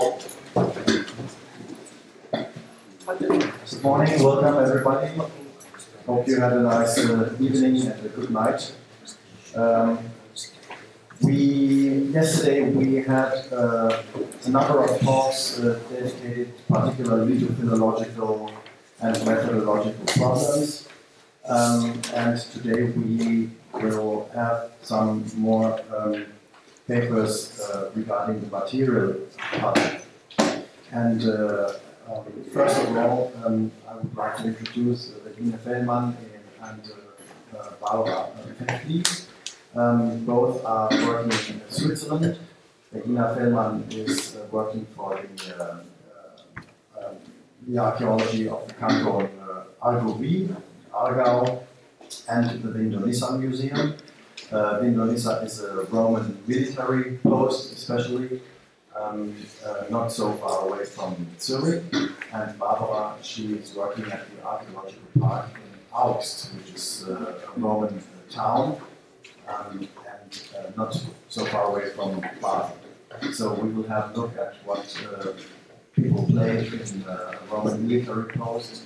Good morning, welcome everybody. Hope you had a nice evening and a good night. Yesterday we had a number of talks dedicated particularly to philological and methodological problems. And today we will have some more papers regarding the material part. And first of all, I would like to introduce Regine Fellmann and Pfäffli. Both are working in Switzerland. Regine Fellmann is working for the archaeology of the Canton Aargau, and the Vindonissa Museum. Vindonissa is a Roman military post, especially not so far away from Zurich. And Barbara, she is working at the archaeological park in Augusta, which is a Roman town, and not so far away from Basel. So we will have a look at what people played in a Roman military post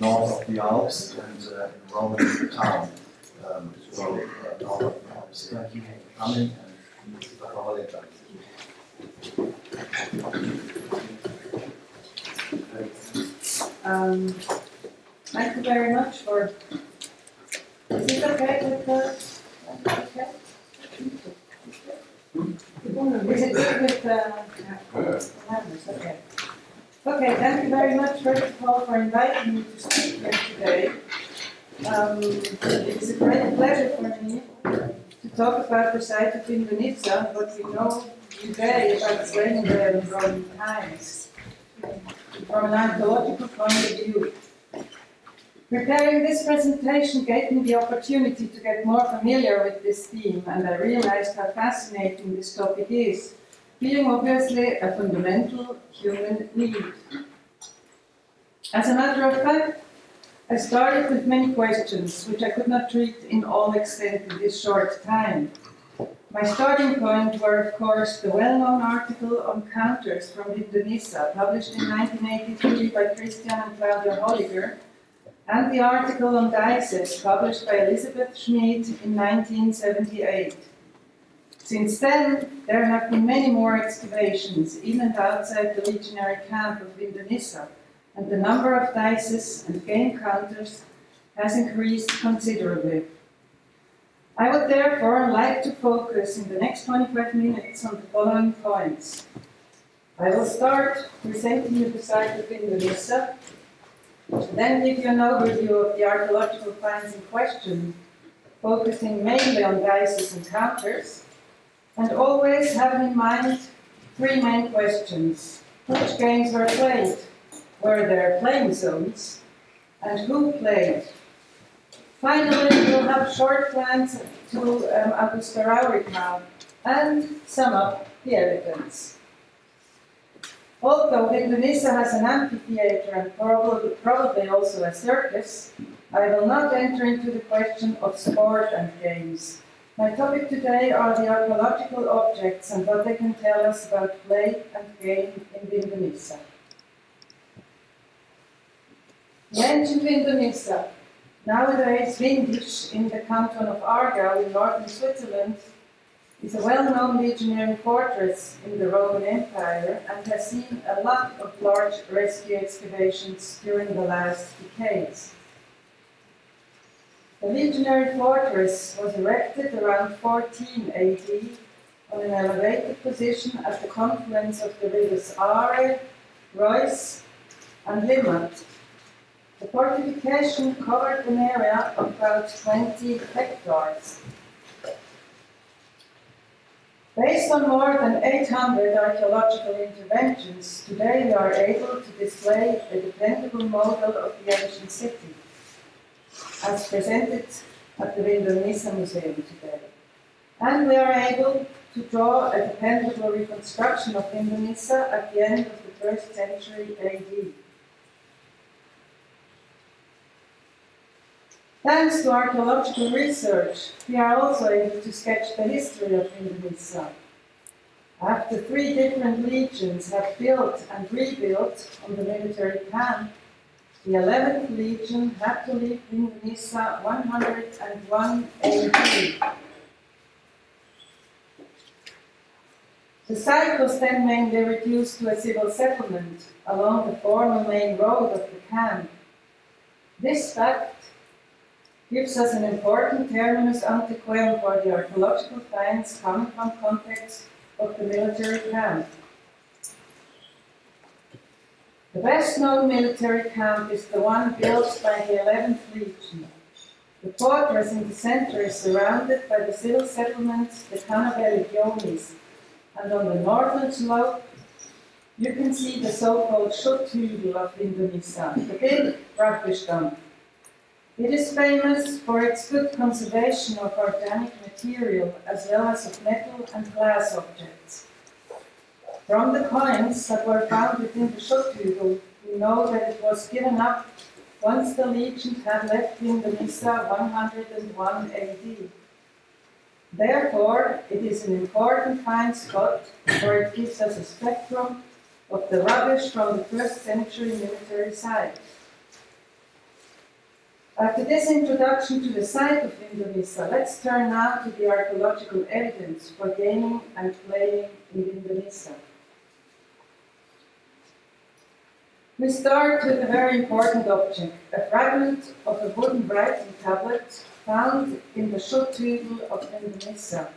north of the Alps and in a Roman town. North of the Alps. Thank you for coming, and thank you very much for. Is it okay with the? Okay. Is it good with the? Okay. Okay. Thank you very much, first of all, for inviting me to speak here today. It is a great pleasure for me to talk about the site of Vindonissa, what we know today about the reign there in Roman times, from an archaeological point of view. Preparing this presentation gave me the opportunity to get more familiar with this theme, and I realized how fascinating this topic is, being obviously a fundamental human need. As a matter of fact, I started with many questions, which I could not treat in all extent in this short time. My starting point were, of course, the well-known article on counters from Vindonissa, published in 1983 by Christian and Claudia Holliger, and the article on Dasen, published by Elizabeth Schmid in 1978. Since then, there have been many more excavations in and outside the legionary camp of Vindonissa, and the number of dices and game counters has increased considerably. I would therefore like to focus in the next 25 minutes on the following points. I will start presenting you the site of Vindonissa, then give you an overview of the archaeological finds in question, focusing mainly on dices and counters, and always having in mind three main questions. Which games were played? Were there playing zones? And who played? Finally, we'll have short glance to Augusta Raurica and sum up the evidence. Although Vindonissa has an amphitheatre and probably also a circus, I will not enter into the question of sport and games. My topic today are the archaeological objects and what they can tell us about play and game in Vindonissa. The ancient Vindonissa, nowadays Vindisch in the canton of Aargau in northern Switzerland, is a well-known legionary fortress in the Roman Empire and has seen a lot of large rescue excavations during the last decades. The legionary fortress was erected around 14 AD on an elevated position at the confluence of the rivers Aare, Reuss, and Limmat. The fortification covered an area of about 20 hectares. Based on more than 800 archaeological interventions, today we are able to display a dependable model of the ancient city, as presented at the Vindonissa Museum today. And we are able to draw a dependable reconstruction of Vindonissa at the end of the 1st century AD. Thanks to archaeological research, we are also able to sketch the history of Vindonissa. After 3 different legions had built and rebuilt on the military camp, the 11th Legion had to leave Indonesia 101 AD. The site was then mainly reduced to a civil settlement along the former main road of the camp. This fact gives us an important terminus antiquum for the archaeological finds coming from context of the military camp. The best known military camp is the one built by the 11th Legion. The fortress in the center is surrounded by the civil settlements, the Legionis, and on the northern slope you can see the so-called Schutthügel of Indonesia, the big rubbish dump. It is famous for its good conservation of organic material as well as of metal and glass objects. From the coins that were found within the Schutthügel, we know that it was given up once the legion had left Indonesia 101 AD. Therefore, it is an important find spot, for it gives us a spectrum of the rubbish from the 1st century military site. After this introduction to the site of Indonesia, let's turn now to the archaeological evidence for gaming and playing in Indonesia. We start with a very important object, a fragment of a wooden writing tablet found in the Schutthügel of Indonesia.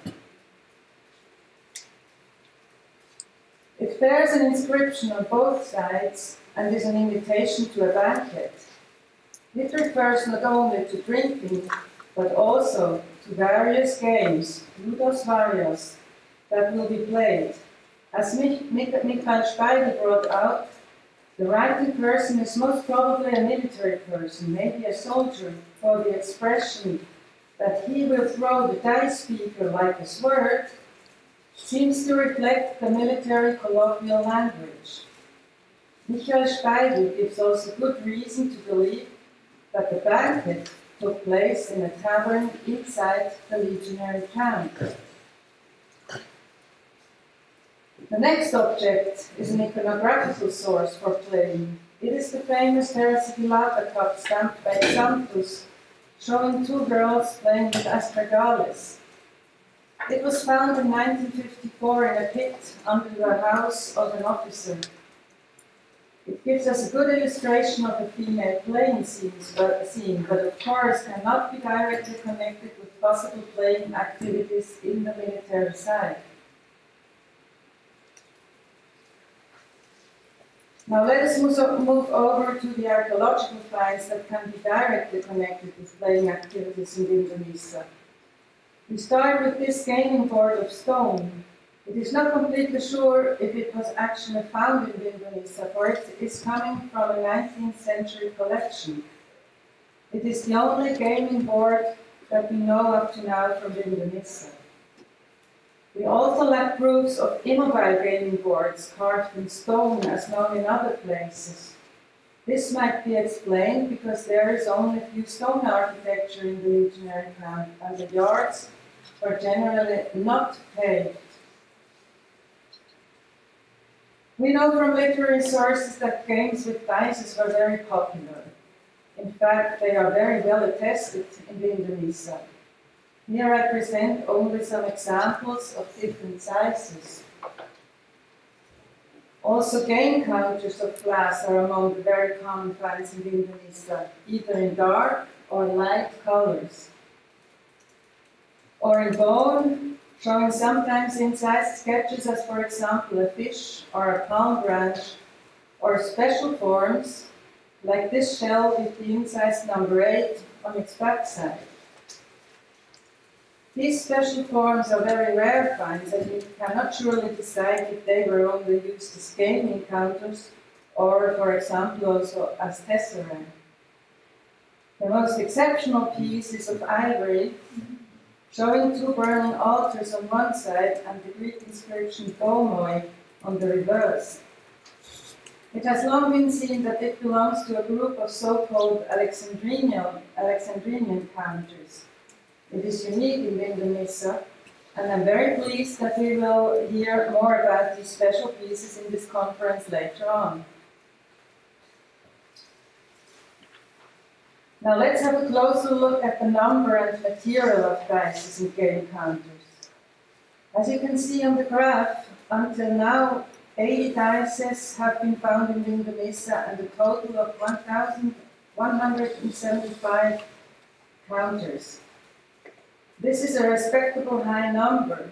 It bears an inscription on both sides and is an invitation to a banquet. It refers not only to drinking, but also to various games, ludos varios, that will be played. As Michel Schädler brought out, the writing person is most probably a military person, maybe a soldier, for the expression that he will throw the dice speaker like a sword seems to reflect the military colloquial language. Michel Schädler gives also good reason to believe that the banquet took place in a tavern inside the legionary camp. The next object is an iconographical source for playing. It is the famous Terrasigillata cup stamped by Santos, showing 2 girls playing with astragales. It was found in 1954 in a pit under the house of an officer. It gives us a good illustration of a female playing scene, but of course cannot be directly connected with possible playing activities in the military side. Now let us move over to the archaeological finds that can be directly connected with playing activities in Indonesia. We start with this gaming board of stone. It is not completely sure if it was actually found in Indonesia, for it is coming from a 19th century collection. It is the only gaming board that we know up to now from Indonesia. We also lack proofs of immobile gaming boards carved in stone as known in other places. This might be explained because there is only a few stone architecture in the legionary camp and the yards are generally not paved. We know from literary sources that games with dice were very popular. In fact, they are very well attested in Indonesia. Here I present only some examples of different sizes. Also, game counters of glass are among the very common finds in Indonesia, either in dark or light colors. Or in bone, showing sometimes incised sketches as, for example, a fish or a palm branch, or special forms, like this shell with the incised number 8 on its backside. These special forms are very rare finds, and we cannot surely decide if they were only used as game encounters or, for example, also as tesserae. The most exceptional piece is of ivory, showing 2 burning altars on one side and the Greek inscription domoi on the reverse. It has long been seen that it belongs to a group of so-called Alexandrian counters. It is unique in Indonesia and I'm very pleased that we will hear more about these special pieces in this conference later on. Now let's have a closer look at the number and material of dices and game counters. As you can see on the graph, until now 80 dices have been found in Indonesia and a total of 1,175 counters. This is a respectable high number.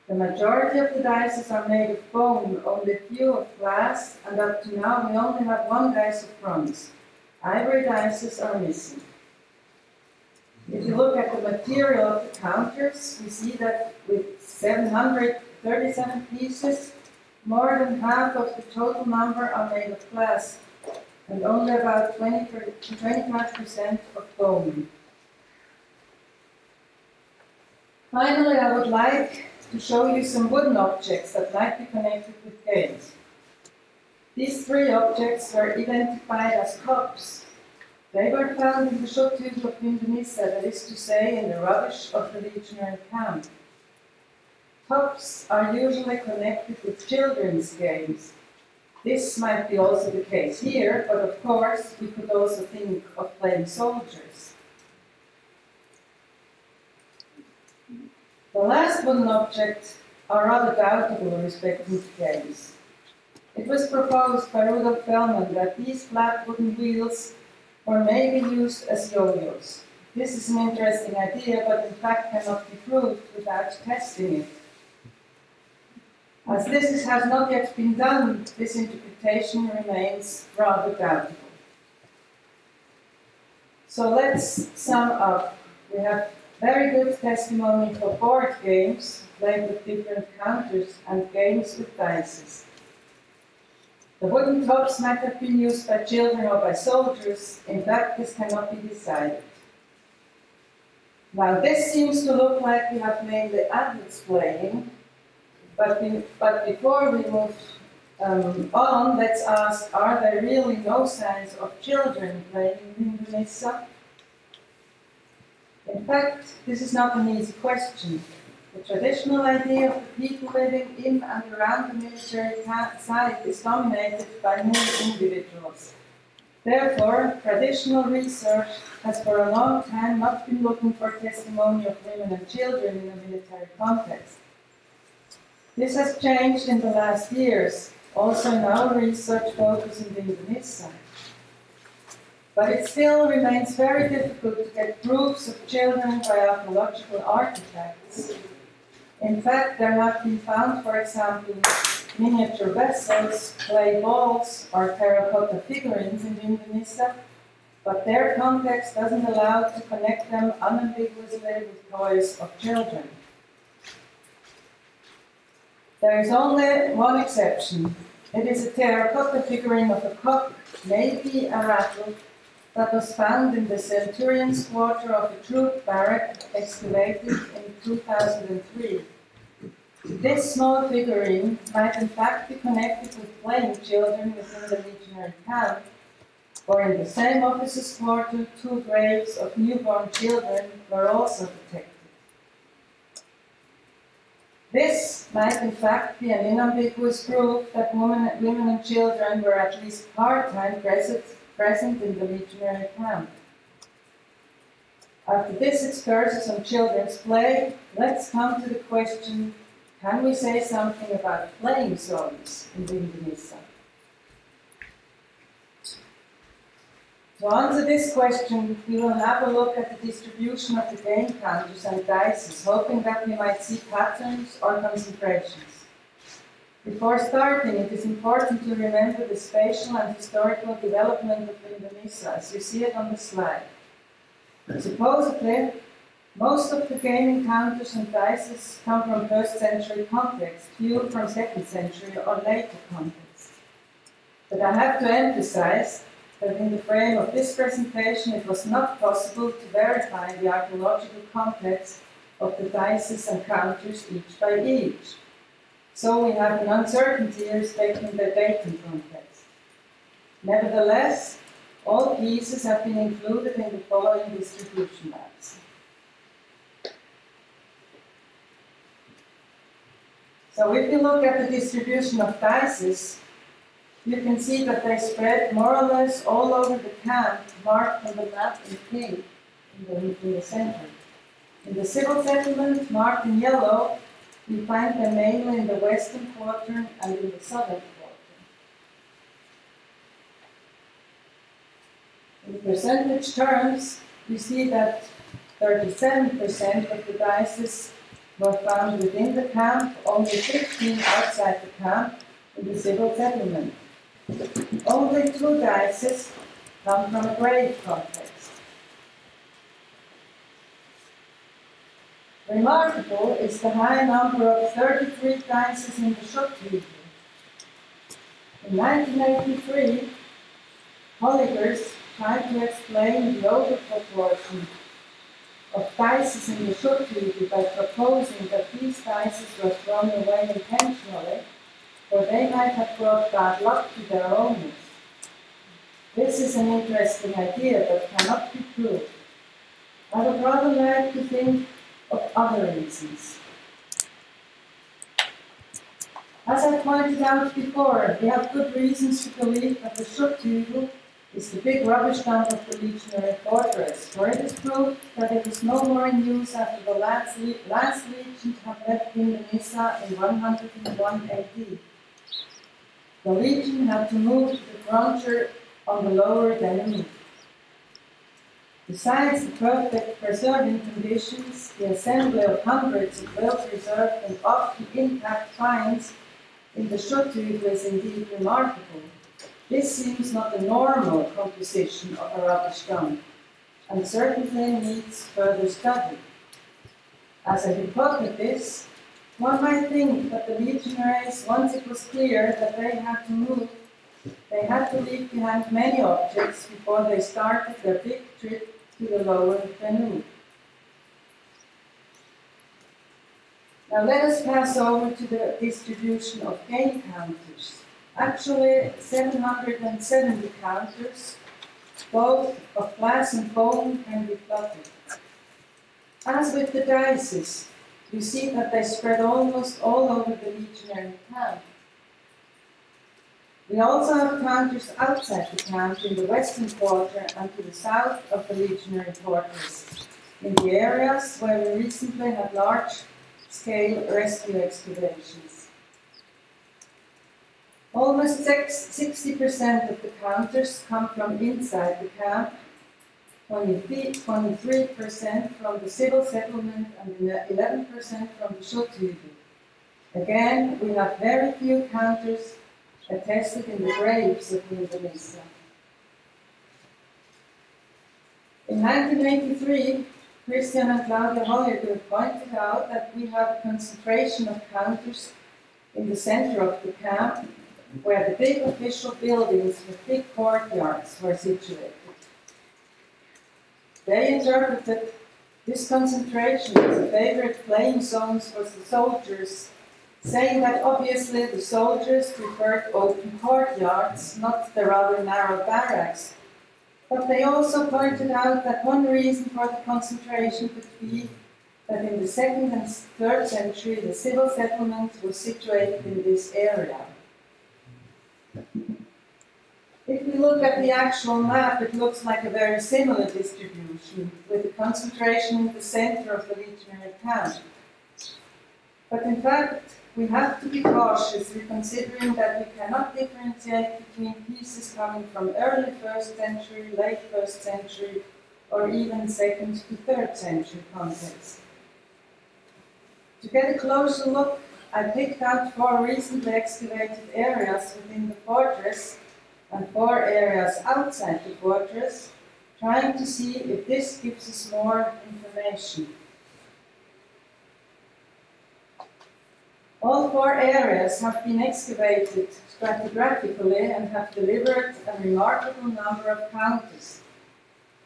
The majority of the dices are made of bone, only a few of glass, and up to now we only have one dice of bronze. Ivory dices are missing. If you look at the material of the counters, we see that with 737 pieces, more than half of the total number are made of glass, and only about 25% of bone. Finally, I would like to show you some wooden objects that might be connected with games. These three objects were identified as cups. They were found in the Schädler of Indonesia, that is to say, in the rubbish of the legionary camp. Cups are usually connected with children's games. This might be also the case here, but of course we could also think of playing soldiers. The last wooden objects are rather doubtable respecting to games. It was proposed by Fellmann that these flat wooden wheels were maybe used as yo-yos. This is an interesting idea, but in fact cannot be proved without testing it. As this has not yet been done, this interpretation remains rather doubtful. So let's sum up. We have very good testimony for board games, played with different counters, and games with dice. The wooden tops might have been used by children or by soldiers. In fact, this cannot be decided. Now, this seems to look like we have mainly adults playing, but before we move on, let's ask, are there really no signs of children playing in Indonesia? In fact, this is not an easy question. The traditional idea of the people living in and around the military site is dominated by male individuals. Therefore, traditional research has for a long time not been looking for testimony of women and children in a military context. This has changed in the last years, also in our research focus in Indonesia. But it still remains very difficult to get proofs of children by archaeological artifacts. In fact, there have been found, for example, miniature vessels, clay balls, or terracotta figurines in Indonesia, but their context doesn't allow to connect them unambiguously with toys of children. There is only one exception. It is a terracotta figurine of a cock, maybe a rattle, that was found in the Centurion's quarter of a troop barrack excavated in 2003. This small figurine might in fact be connected with playing children within the legionary camp, or in the same officer's quarter, 2 graves of newborn children were also detected. This might in fact be an unambiguous proof that women and children were at least part-time present in the legionary camp. After this excursus on children's play, let's come to the question, can we say something about playing zones in Indonesia? To answer this question, we will have a look at the distribution of the game counters and dices, hoping that we might see patterns or concentrations. Before starting, it is important to remember the spatial and historical development of Indonesia, as you see it on the slide. Supposedly, most of the game counters and dices come from 1st century context, few from 2nd century or later context. But I have to emphasize that in the frame of this presentation it was not possible to verify the archaeological context of the dices and counters each by each. So we have an uncertainty respecting their dating context. Nevertheless, all pieces have been included in the following distribution maps. So if you look at the distribution of dices, you can see that they spread more or less all over the camp, marked on the map in pink in the center. In the civil settlement, marked in yellow, you find them mainly in the western quarter and in the southern quarter. In percentage terms, you see that 37% of the dices were found within the camp, only 15 outside the camp in the civil settlement. Only 2 dices come from a grave context. Remarkable is the high number of 33 dices in the Schott region. In 1983, Holligers tried to explain the overproportion of dices in the Schott region by proposing that these dices were thrown away intentionally, or they might have brought bad luck to their owners. This is an interesting idea, but cannot be proved. I would rather like to think of other reasons. As I pointed out before, we have good reasons to believe that the Schott is the big rubbish dump of the legionary fortress, for it is proved that it was no more in use after the last legion had left Indonesia in 101 AD. The legion had to move to the frontier on the lower Danube. Besides the perfect preserving conditions, the assembly of hundreds of well-preserved and often intact finds in the Schott is indeed remarkable. This seems not the normal composition of a rubbish dump, and certainly needs further study. As a hypothesis, one might think that the legionaries, once it was clear that they had to move, they had to leave behind many objects before they started their big trip to the lower Danube. Now let us pass over to the distribution of game counters. Actually, 770 counters, both of glass and bone, can be plotted. As with the dices, you see that they spread almost all over the legionary camp. We also have counters outside the camp in the western quarter and to the south of the legionary fortress, in the areas where we recently had large-scale rescue excavations. Almost 60% of the counters come from inside the camp, 23% from the civil settlement, and 11% from the Schott. Again, we have very few counters attested in the graves of Indonesia. In 1983, Christian and Claudia Holliger pointed out that we have a concentration of counters in the center of the camp, where the big official buildings with big courtyards were situated. They interpreted this concentration as a favorite playing zones for the soldiers, saying that obviously the soldiers preferred open courtyards, not the rather narrow barracks. But they also pointed out that one reason for the concentration could be that in the 2nd and 3rd century the civil settlement was situated in this area. If we look at the actual map, it looks like a very similar distribution, with the concentration in the center of the legionary camp. But in fact, we have to be cautious in considering that we cannot differentiate between pieces coming from early 1st century, late 1st century, or even 2nd to 3rd century context. To get a closer look, I picked out 4 recently excavated areas within the fortress and 4 areas outside the fortress, trying to see if this gives us more information. All 4 areas have been excavated stratigraphically and have delivered a remarkable number of counters.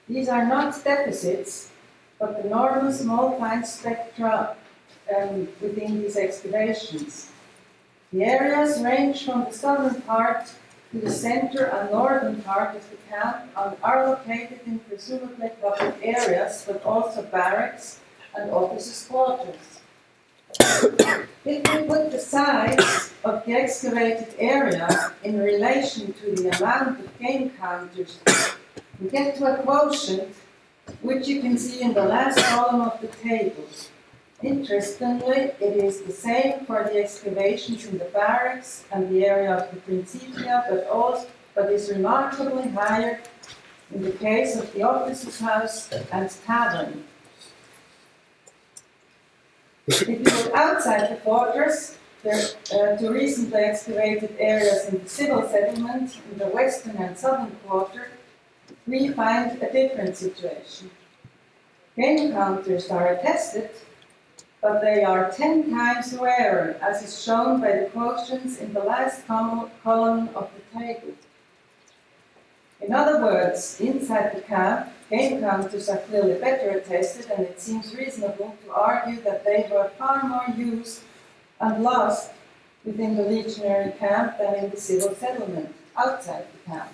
These are not deposits, but the normal small fine spectra within these excavations. The areas range from the southern part to the center and northern part of the camp and are located in presumably public areas, but also barracks and officers' quarters. If we put the size of the excavated area in relation to the amount of game counters, we get to a quotient which you can see in the last column of the table. Interestingly, it is the same for the excavations in the barracks and the area of the Principia, but is remarkably higher in the case of the officer's house and tavern. If you look outside the quarters, to recently excavated areas in the civil settlement, in the western and southern quarter, we find a different situation. Game counters are attested, but they are 10 times rarer, as is shown by the quotients in the last column of the table. In other words, inside the camp, game counters are clearly better attested, and it seems reasonable to argue that they were far more used and lost within the legionary camp than in the civil settlement outside the camp.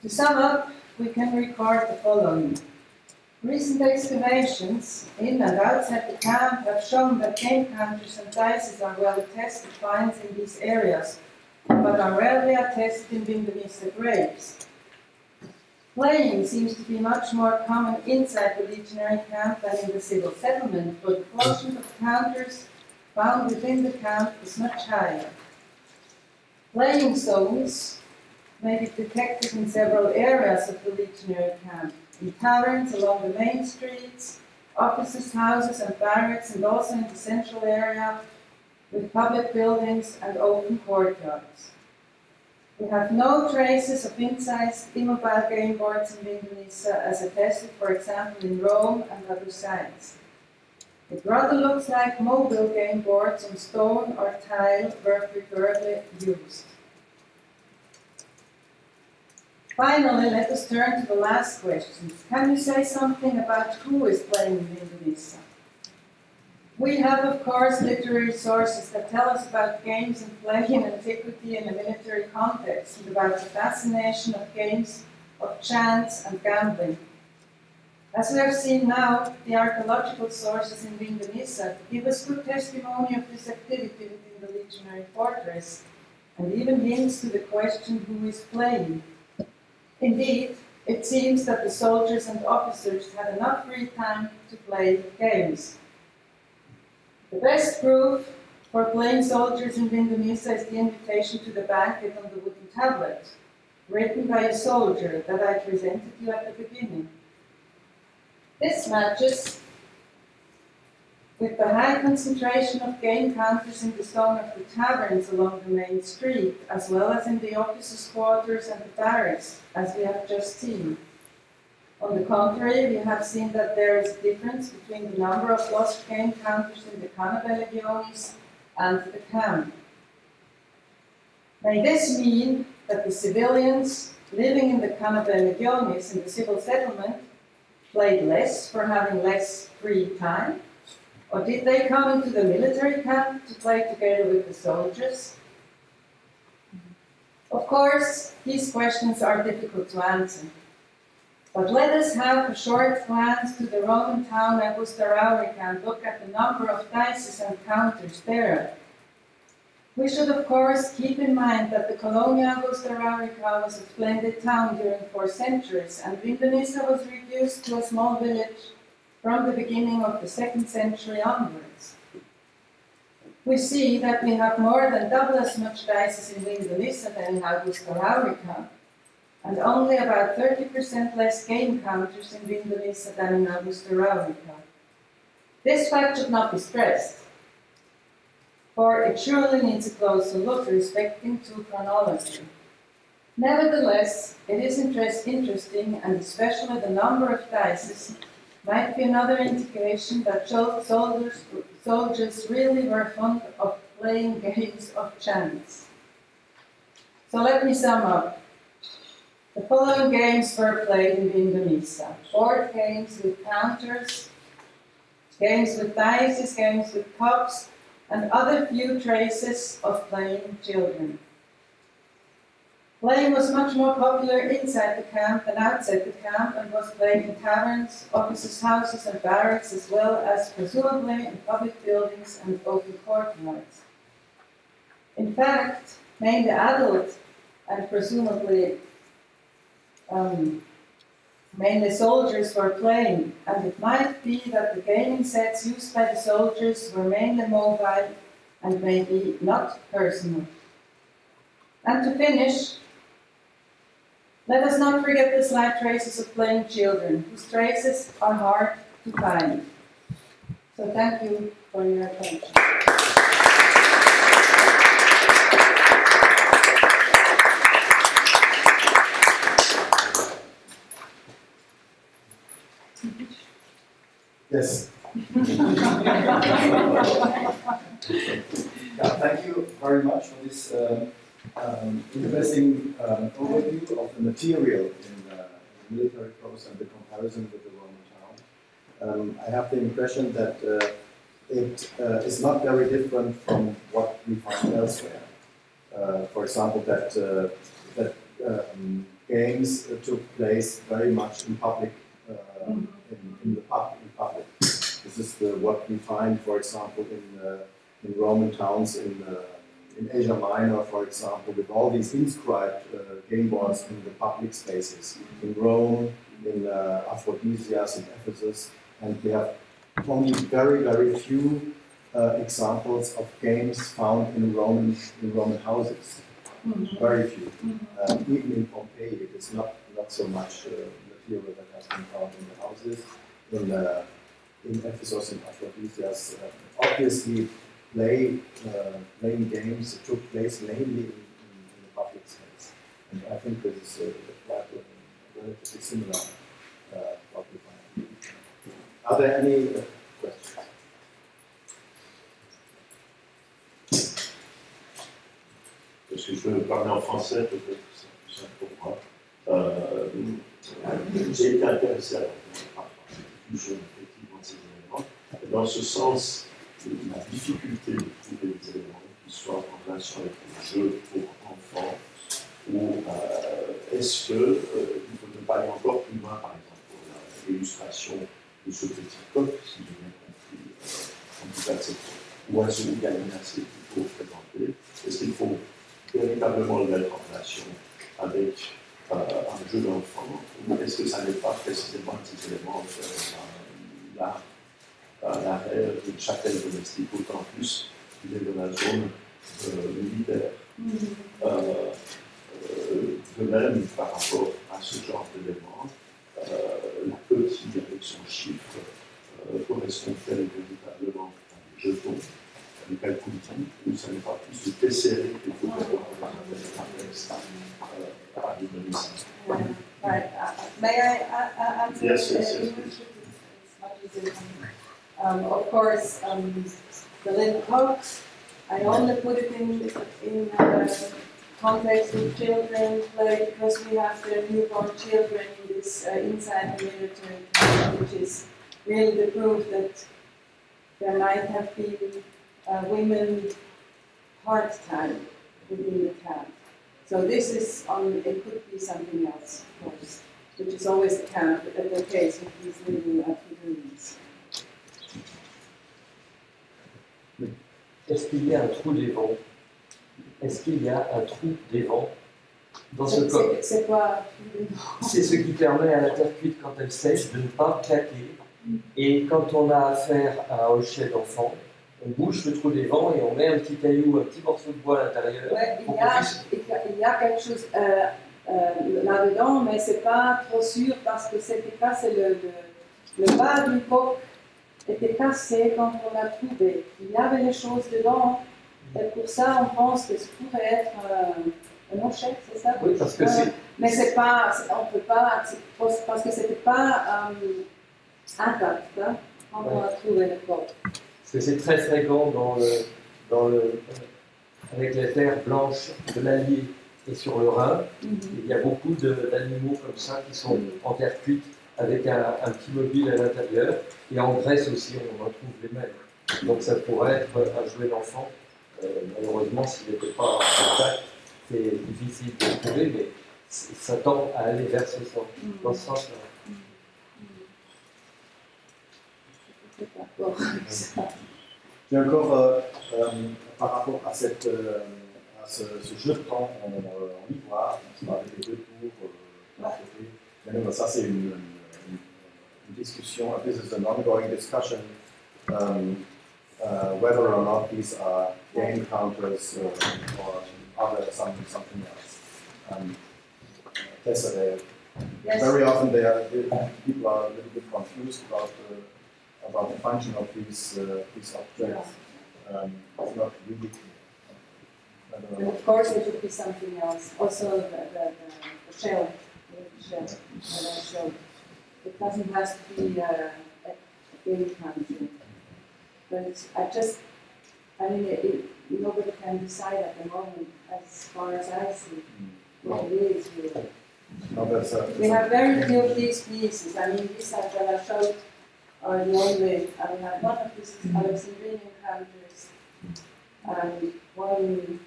To sum up, we can record the following. Recent excavations in and outside the camp have shown that game counters and dices are well attested finds in these areas, but are rarely attested in Vindonissa graves. Playing seems to be much more common inside the legionary camp than in the civil settlement, but the quotient of counters found within the camp is much higher. Playing zones may be detected in several areas of the legionary camp, in taverns along the main streets, officers' houses and barracks, and also in the central area with public buildings and open courtyards. We have no traces of incised immobile game boards in Vindonissa as attested, for example, in Rome and other sites. It rather looks like mobile game boards on stone or tile were preferably used. Finally, let us turn to the last questions. Can you say something about who is playing in Vindonissa? We have, of course, literary sources that tell us about games and play in antiquity in a military context, and about the fascination of games of chance and gambling. As we have seen now, the archaeological sources in Vindonissa give us good testimony of this activity within the legionary fortress, and even hints to the question who is playing. Indeed, it seems that the soldiers and officers had enough free time to play games. The best proof for playing soldiers in Vindonissa is the invitation to the banquet on the wooden tablet, written by a soldier that I presented you at the beginning. This matches with the high concentration of game counters in the stone of the taverns along the main street, as well as in the officers' quarters and the barracks, as we have just seen. On the contrary, we have seen that there is a difference between the number of lost game counters in the Cannae Legionis and the camp. May this mean that the civilians living in the Cannae Legionis in the civil settlement played less for having less free time? Or did they come into the military camp to play together with the soldiers? Of course, these questions are difficult to answer. But let us have a short glance to the Roman town Augusta, Raurica, and look at the number of dices and counters there. We should, of course, keep in mind that the Colonia Augusta Raurica was a splendid town during 4 centuries, and Vindonissa was reduced to a small village from the beginning of the 2nd century onwards. We see that we have more than double as much dices in Vindonissa than in Augusta Raurica, and only about 30% less game counters in Vindonissa than in Augusta Raurica. This fact should not be stressed, for it surely needs a closer look respecting to chronology. Nevertheless, it is interesting, and especially the number of dices might be another indication that soldiers really were fond of playing games of chance. So let me sum up. The following games were played in Vindonissa: board games with counters, games with dice, games with cups, and other few traces of playing children. Playing was much more popular inside the camp than outside the camp and was played in taverns, officers' houses and barracks, as well as presumably in public buildings and open courtyards. In fact, mainly adult and presumably mainly soldiers were playing, and it might be that the gaming sets used by the soldiers were mainly mobile and maybe not personal. And to finish, let us not forget the slight traces of playing children, whose traces are hard to find. So thank you for your attention. Yes. Thank you very much for this interesting overview of the material in the military post and the comparison with the Roman town. I have the impression that it is not very different from what we find elsewhere. For example, that games took place very much in public. In public. This is what we find, for example, in Roman towns in Asia Minor, for example, with all these inscribed game boards in the public spaces. In Rome, in Aphrodisias, in Ephesus, and we have only very, very few examples of games found in Roman houses. Very few. Even in Pompeii, it is not so much material that has been found in the houses. In Ephesus and Aphrodisias, obviously playing games took place mainly in the public space. And I think this is quite relatively similar what we find. Are there any questions? Est-ce que je peux parler en français, peut-être, c'est plus simple pour moi. J'ai été intéressé à la plus jeune, effectivement, de ces éléments. Dans ce sens, la difficulté de trouver des éléments qui soient en relation avec les jeux pour enfants, ou est-ce qu'il faut ne pas aller encore plus loin, par exemple, pour l'illustration de ce petit coq, si j'ai bien compris, en tout cas de cet oiseau gallinacé qu'il faut présenter. Est-ce qu'il faut véritablement le mettre en relation avec un jeu d'enfant, ou est-ce que ça n'est pas précisément un petit élément l'arrêt d'une chapelle domestique, autant plus qu'il est dans la zone militaire. De même, par rapport à ce genre d'élément, la petite avec son chiffre correspond-elle véritablement à des jetons, à des calculs, ou ça n'est pas plus de tesseré qu'il faut avoir Right. May I answer? Yes. It's much easier. Of course, the little cox, I only put it in context with children play because we have the newborn children in this inside the military camp, which is really the proof that there might have been women part-time within the camp. So this is it could be something else, of course, which is always the case with these little figurines. Est-ce qu'il y a un trou des vents? Est-ce qu'il y a un trou des vents dans ce coq? C'est quoi? C'est ce qui permet à la terre cuite, quand elle sèche, de ne pas claquer. Et quand on a affaire à un hochet d'enfant, on bouche le trou des vents et on met un petit caillou, un petit morceau de bois à l'intérieur. Ouais, il y a quelque chose là-dedans, mais c'est pas trop sûr parce que c'était cassé, le bas du coq était cassé quand on l'a trouvé. Il y avait les choses dedans, et pour ça on pense que ce pourrait être un hochet, c'est ça? Oui, parce que c'est... Mais c'est pas, on peut pas, parce que c'était pas intact, hein, quand on a trouvé le coq. Parce que c'est très fréquent avec les terres blanches de l'Allier et sur le Rhin. Il y a beaucoup d'animaux comme ça qui sont en terre cuite avec un petit mobile à l'intérieur. Et en Grèce aussi, on en trouve les mêmes. Donc ça pourrait être un jouet d'enfant. Malheureusement, s'il n'était pas intact, c'est difficile de trouver, mais ça tend à aller vers ce sens, dans ce sens-là. J'ai encore, par rapport à, ce jeton en ivoire, on se avec les deux tours d'un côté. Mais ça, c'est une discussion. This is an ongoing discussion whether or not these are game counters or other something else. Yes. Very often people are a little bit confused about the function of these objects. It's not really clear. And of course, there should be something else. Also, the shell, that I showed. It doesn't have to be a game country. But nobody can decide at the moment, as far as I see, what it is really. No, we have very few of these pieces. I mean, these that I showed are the only. I mean, one of these is Alexandrian counters, and one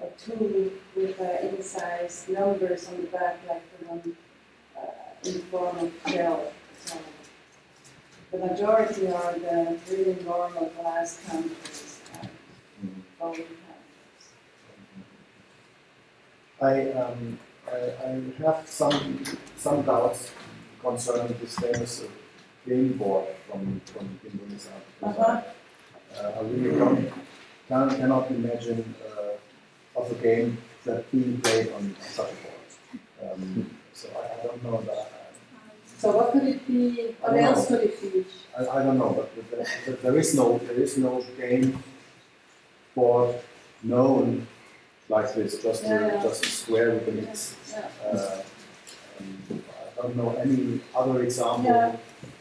or two with incised numbers on the back, like the one in the form of shell. So the majority are the really normal glass counters and bone counters. I have some doubts concerning this famous game board from Indonesia. I really cannot imagine of a game that being played on such a board. So I don't know that. So what could it be? What else could it be? I don't know, but there is no game board known like this, just a square with a mix. I don't know any other example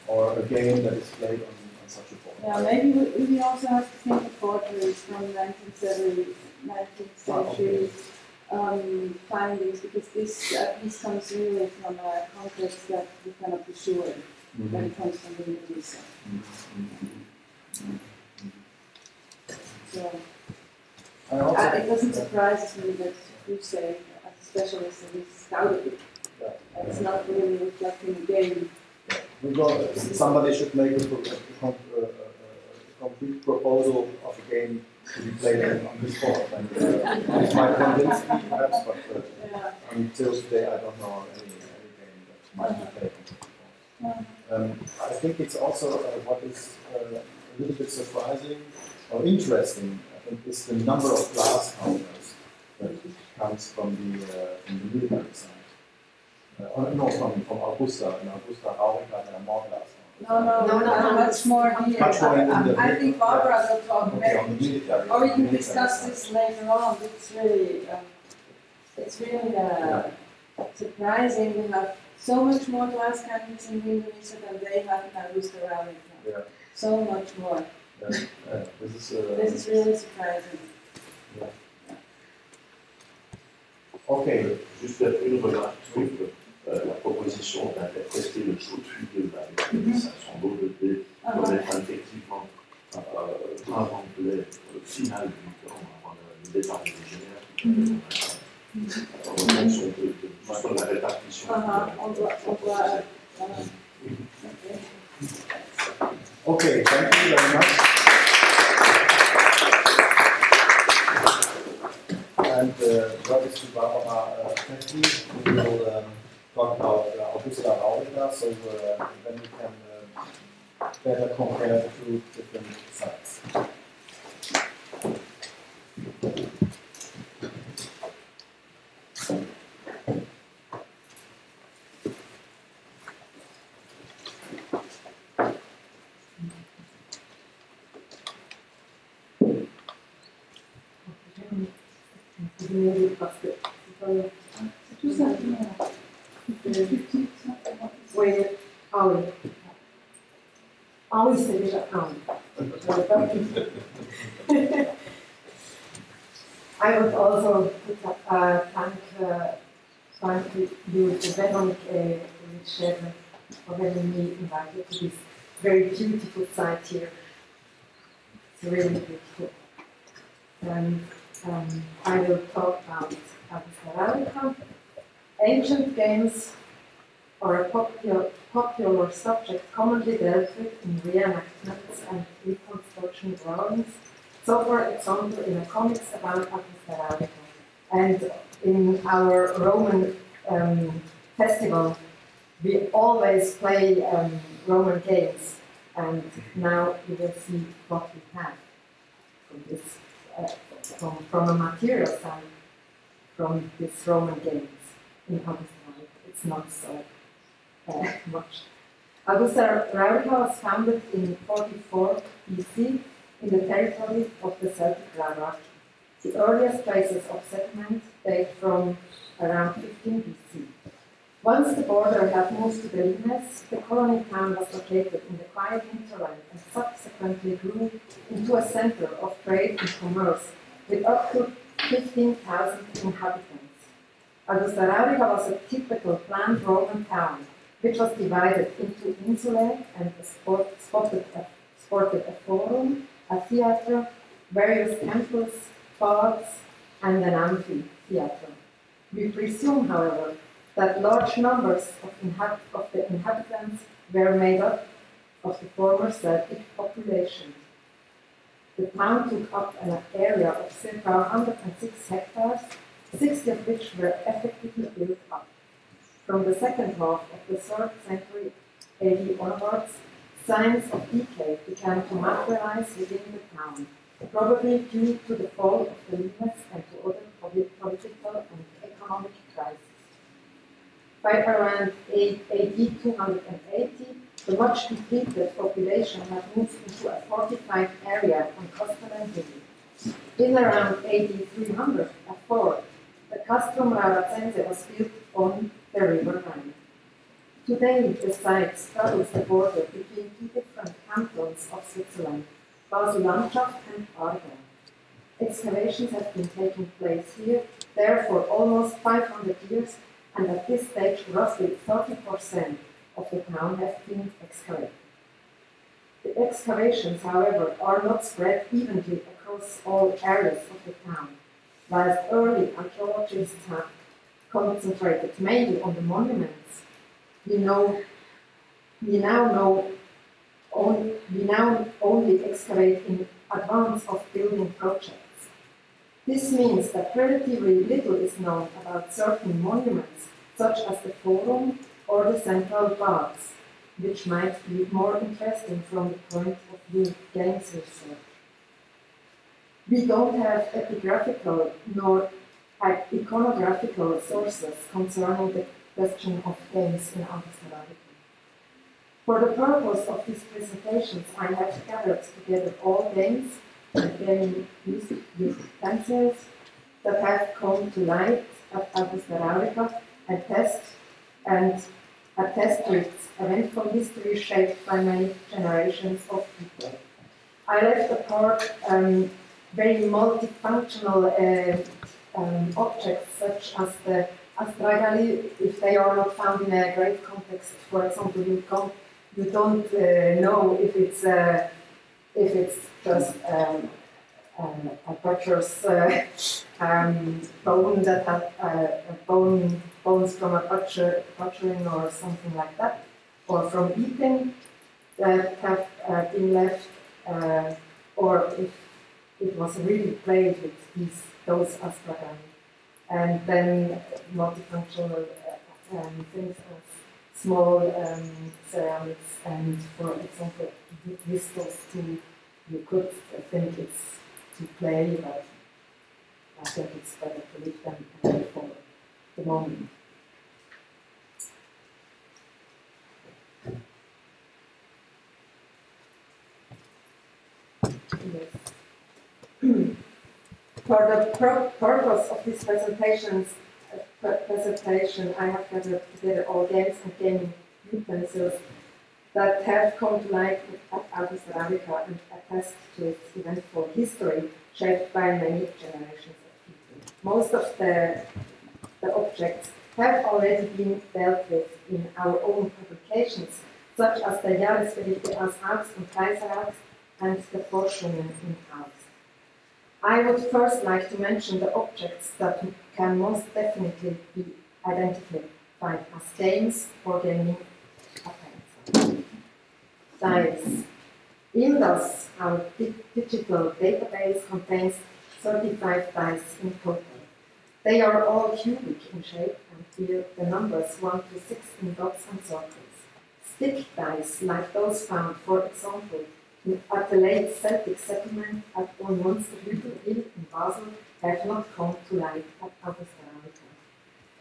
or a game that is played on such a board. Yeah, maybe we also have to think of potteries from 19th century findings, because this piece comes really from a context that we cannot be sure when it comes from the Indonesia. So it doesn't surprise me that you say, as a specialist, that we scouted it. It's not really reflecting the game. Somebody should make a complete proposal of a game to be played on this board. And this might convince me perhaps, but until today I don't know any game that might be played on this board. I think it's also what is a little bit surprising or interesting, I think, is the number of glass counters that comes from the military side. No, from Augusta. In Augusta, Raurica, there are more glass. No, much more here. I think Barbara will talk about or we can discuss this later on. It's really surprising. We have so much more glass cannons in Indonesia than they have in Augusta, Raurica. Yeah. So much more. This is really surprising. Yeah. Okay. Juste une remarque, la proposition d'interpréter le chaud-fût avec son lot de dés doit être effectivement un remplay final du temps avant le départ des ingénieurs. En fonction de la répartition. Okay, thank you very much. And welcome to Barbara Pfäffli. We will talk about Augusta Raurica, so then we can better compare the two different sites. C'est déjà I would also thank you, Véronique and Schädler, for having me invited to this very beautiful site here. It's really beautiful. And I will talk about Ancient games are a popular subject commonly dealt with in reenactments and reconstruction drawings. So, for example, in the comics about Augusta and in our Roman festival, we always play Roman games, and now you will see what we have from this, from a material side, from this Roman games in Augusta. It's not so much. Augusta Raurica was founded in 44 BC in the territory of the Celtic Raurica. The earliest places of settlement date from around 15 BC. Once the border had moved to the Limes, the colony town was located in the quiet hinterland and subsequently grew into a center of trade and commerce with up to 15,000 inhabitants. Augusta Raurica was a typical planned Roman town, which was divided into insulae and sported a forum, a theatre, various temples, baths, and an amphitheatre. We presume, however, that large numbers of the inhabitants were made up of the former Celtic population. The town took up an area of circa 106 hectares, 60 of which were effectively built up. From the second half of the 3rd century AD onwards, signs of decay began to materialize within the town, probably due to the fall of the Limes and to other political and economic crises. By around AD 280, the much depleted population had moved into a fortified area on Castellan Hill. In around AD 300, a fort, the Castrum Rauracense, was built on the river Rhine. Today, the site straddles the border between two different cantons of Switzerland, Basel-Landschaft and Aargau. Excavations have been taking place here, there for almost 500 years, and at this stage, roughly 30% of the town have been excavated. The excavations, however, are not spread evenly across all areas of the town, whilst early archaeologists have concentrated mainly on the monuments. We now only excavate in advance of building projects. This means that relatively little is known about certain monuments, such as the Forum or the Central Baths, which might be more interesting from the point of view of games research. We don't have epigraphical nor iconographical sources concerning the question of games in Augusta. For the purpose of these presentations, I have gathered together all games and gaming utensils that have come to light at Augusta Raurica and attest to its eventful history shaped by many generations of people. I left apart very multifunctional objects such as the astragali. If they are not found in a grave context, for example, you don't know if it's just a butcher's bone that had bones from a butchering or something like that, or from eating that have been left, or if it was really played with those astragali. And then multifunctional things as small ceramics, and for example, crystals too. You could think it's to play, but I think it's better to leave them for the moment. Yes. For the purpose of this presentation, I have gathered together all games and gaming utensils that have come to light at Augusta Raurica and attest to its eventful history, shaped by many generations of people. Most of the objects have already been dealt with in our own publications, such as the Jahresberichte aus August und Kaiserhaus and the Forschungen in August. I would first like to mention the objects that can most definitely be identified as games or gaming attempts. Dice. IMDAS, our digital database, contains 35 dice in total. They are all cubic in shape and bear the numbers 1 to 6 in dots and circles. Stick dice, like those found, for example, at the late Celtic settlement at Ulrich in Basel, have not come to light at Augusta,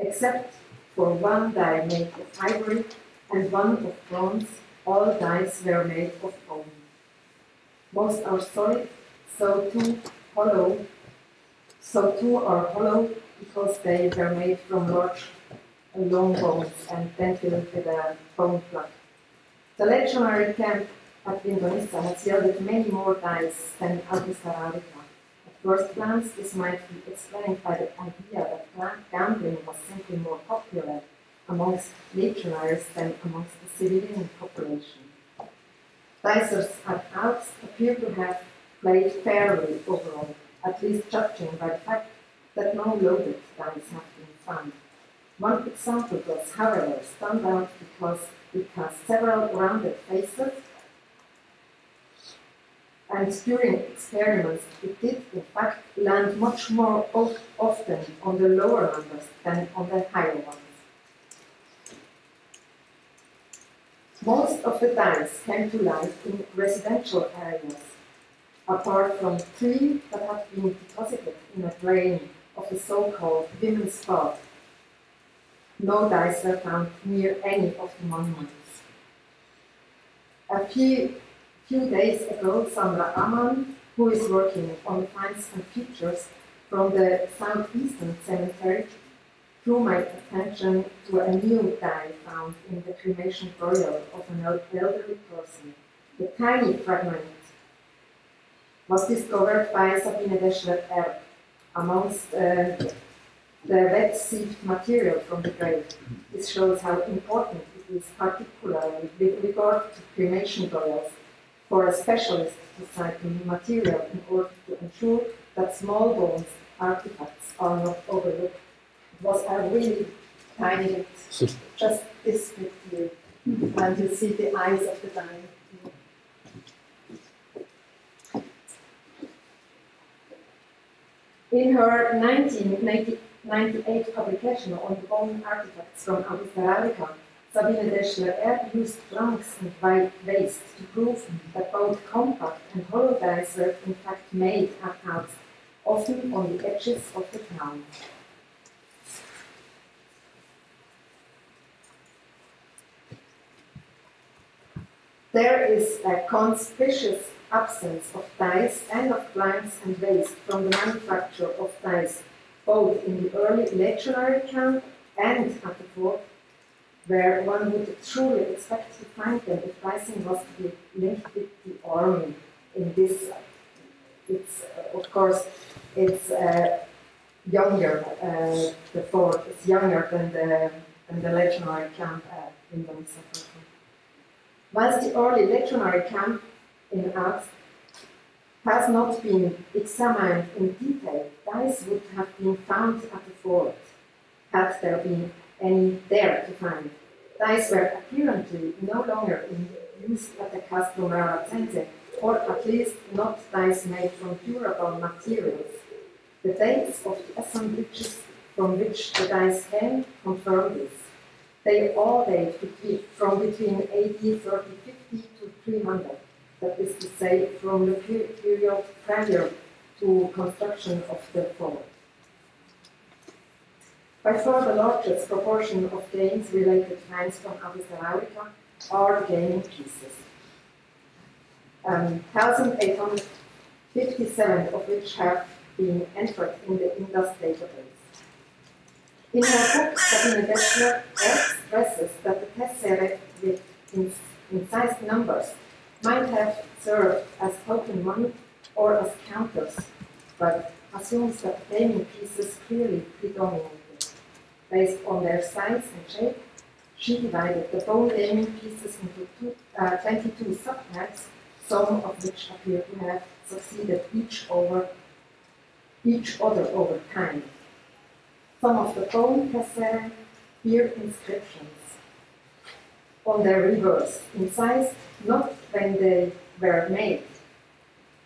except for one die made of ivory and one of bronze. All dice were made of bone. Most are solid, so too are hollow because they were made from large, long bones and then filled with a bone plug. The legionary camp at Indonesia has yielded many more dice than Augusta Raurica. At first glance, this might be explained by the idea that gambling was simply more popular amongst legionaries than amongst the civilian population. Dicers at Alps appear to have played fairly overall, at least judging by the fact that no loaded dice have been found. One example does, however, stand out because it has several rounded faces, and during experiments it did in fact land much more often on the lower numbers than on the higher ones. Most of the dice came to life in residential areas, apart from 3 that had been deposited in a drain of the so-called women's bath. No dice were found near any of the monuments. A few days ago, Sandra Amann, who is working on finds and features from the southeastern cemetery, drew my attention to a new die found in the cremation burial of an elderly person. The tiny fragment was discovered by Sabine Deschler amongst the wet-sieved material from the grave. This shows how important it is, particularly with regard to cremation burials, for a specialist to cite the material in order to ensure that small bones artifacts are not overlooked. It was a really tiny bit, just this bit here, and you see the eyes of the dying. In her 1998 publication on the bone artifacts from Augusta Raurica, Sabine Deschler used trunks and waste to prove that both compact and hollow dice were in fact made at Alps, often on the edges of the town. There is a conspicuous absence of dice and of blanks and waste from the manufacture of dice, both in the early legionary camp and at the fort, where one would truly expect to find them if dicing was to be linked with the army. In this, it's of course it's younger. The fort is younger than the legionary camp in Dasen. Whilst the early legionary camp in Alps has not been examined in detail, dice would have been found at the fort, had there been any there to find. Dice were apparently no longer in use at the Castro Maracense, or at least not dice made from durable materials. The dates of the assemblages from which the dice came confirm this. They all date from between AD 3050 to 300, that is to say, from the period prior to construction of the fort. By far the largest proportion of games-related finds from Augusta Raurica are gaming pieces. 1,857 of which have been entered in the IMDAS database. In her book, Sabine Deschler stresses that the tesserae with incised numbers might have served as token money or as counters, but assumes that gaming pieces clearly predominated. Based on their size and shape, she divided the bone gaming pieces into 22 subtypes, some of which appear to have succeeded each other over time. Some of the bone tesserae bear inscriptions on their reverse, incised not when they were made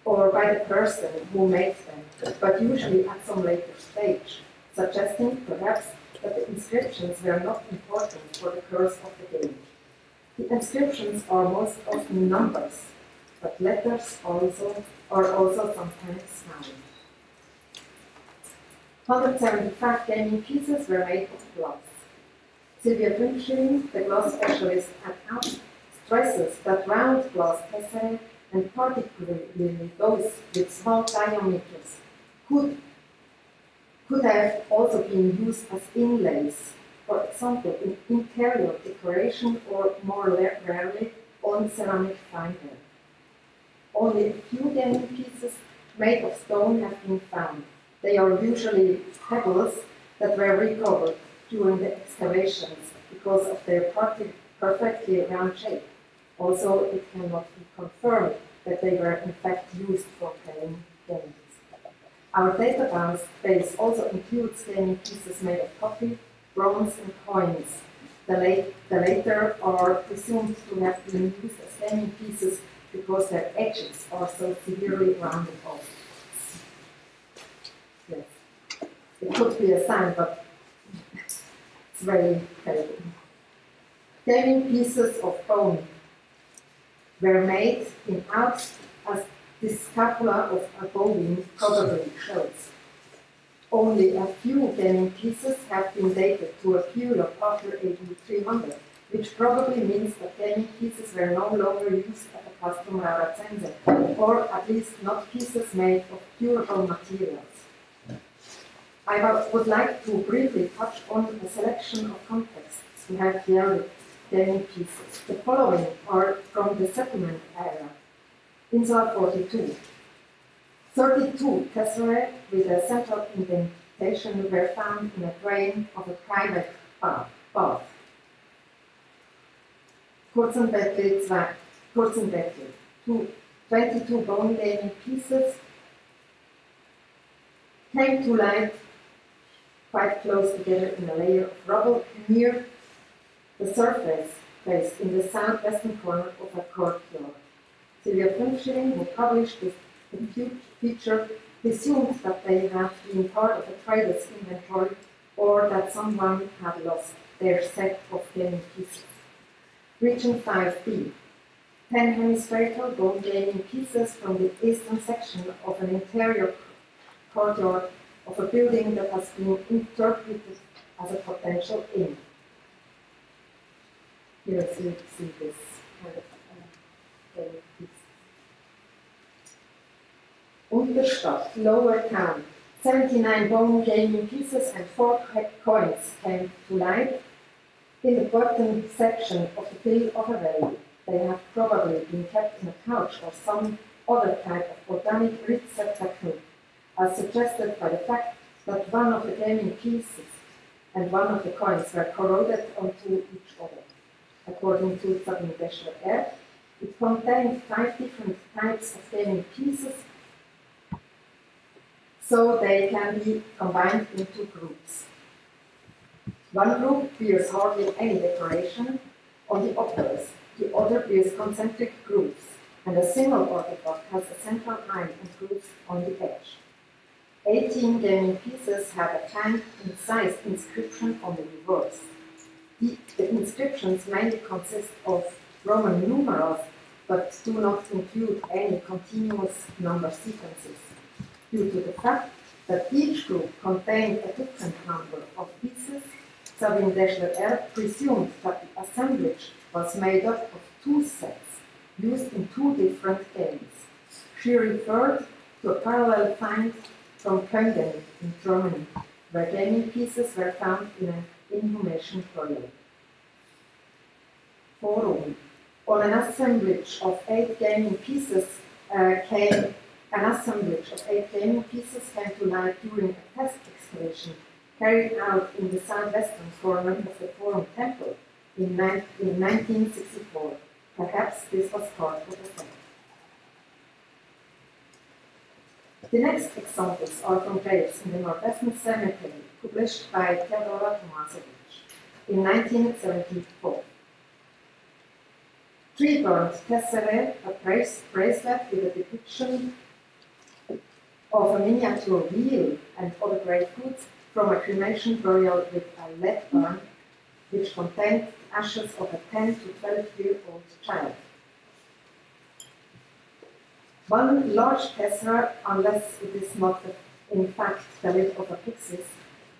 or by the person who made them, but usually at some later stage, suggesting perhaps that the inscriptions were not important for the course of the game. The inscriptions are most often numbers, but letters are also sometimes found. 175 gaming pieces were made of glass. Sylvia Fuchs, the glass specialist at Aargau, stresses that round glass tesserae, and particularly those with small diameters, could have also been used as inlays, for example, in interior decoration or more rarely on ceramic fineware. Only a few gaming pieces made of stone have been found. They are usually pebbles that were recovered during the excavations because of their perfectly round shape. Also, it cannot be confirmed that they were in fact used for playing games. Our database also includes gaming pieces made of coffee, bronze, and coins. The latter are presumed to have been used as gaming pieces because their edges are so severely rounded off. Yes, it could be a sign, but it's very terrible. Gaming pieces of bone were made in August, as the scapula of a bovine probably shows. Only a few gaming pieces have been dated to a period after AD 300, which probably means that gaming pieces were no longer used at the Castrum Rauracense, or at least not pieces made of durable materials. I would like to briefly touch on a selection of contexts we have here with gaming pieces. The following are from the settlement era. Insula 42. 32 tesserae with a central indentation were found in a drain of a private bath. Kurzenbettli 22 bone gaming pieces came to light quite close together in a layer of rubble near the surface place in the southwestern corner of a courtyard. Sylvia Fuchs, who published this feature, presumed that they had been part of a trader's inventory or that someone had lost their set of gaming pieces. Region 5B. 10 hemispherical bone gaming pieces from the eastern section of an interior courtyard of a building that has been interpreted as a potential inn. Here you see this kind of gaming piece. Unterstadt, Lower Town. 79 bone gaming pieces and 4 coins came to light in the bottom section of the fill of a valley. They have probably been kept in a couch or some other type of botanic receptacle, as suggested by the fact that one of the gaming pieces and one of the coins were corroded onto each other. According to Schädler, it contained 5 different types of gaming pieces, so they can be combined into groups. One group bears hardly any decoration on the operas, the other bears concentric groups, and a single artifact has a central eye and grooves on the edge. 18 gaming pieces have a kind incised inscription on the reverse. The inscriptions mainly consist of Roman numerals, but do not include any continuous number sequences, due to the fact that each group contained a different number of pieces. Schädler presumed that the assemblage was made up of 2 sets, used in 2 different games. She referred to a parallel find from Köln in Germany, where gaming pieces were found in an inhumation period. Forum. On an assemblage of 8 gaming pieces came to light during a test excavation carried out in the southwestern corner of the Forum Temple in 1964. Perhaps this was part of the set. The next examples are from graves in the Northwestern Cemetery, published by Theodora Tomasevich. in 1974. 3 burnt tesserae, a bracelet with a depiction of a miniature wheel and other grave goods from a cremation burial with a lead urn, which contained ashes of a 10 to 12-year-old child. 1 large tessera, unless it is not in fact the lid of a pyxis,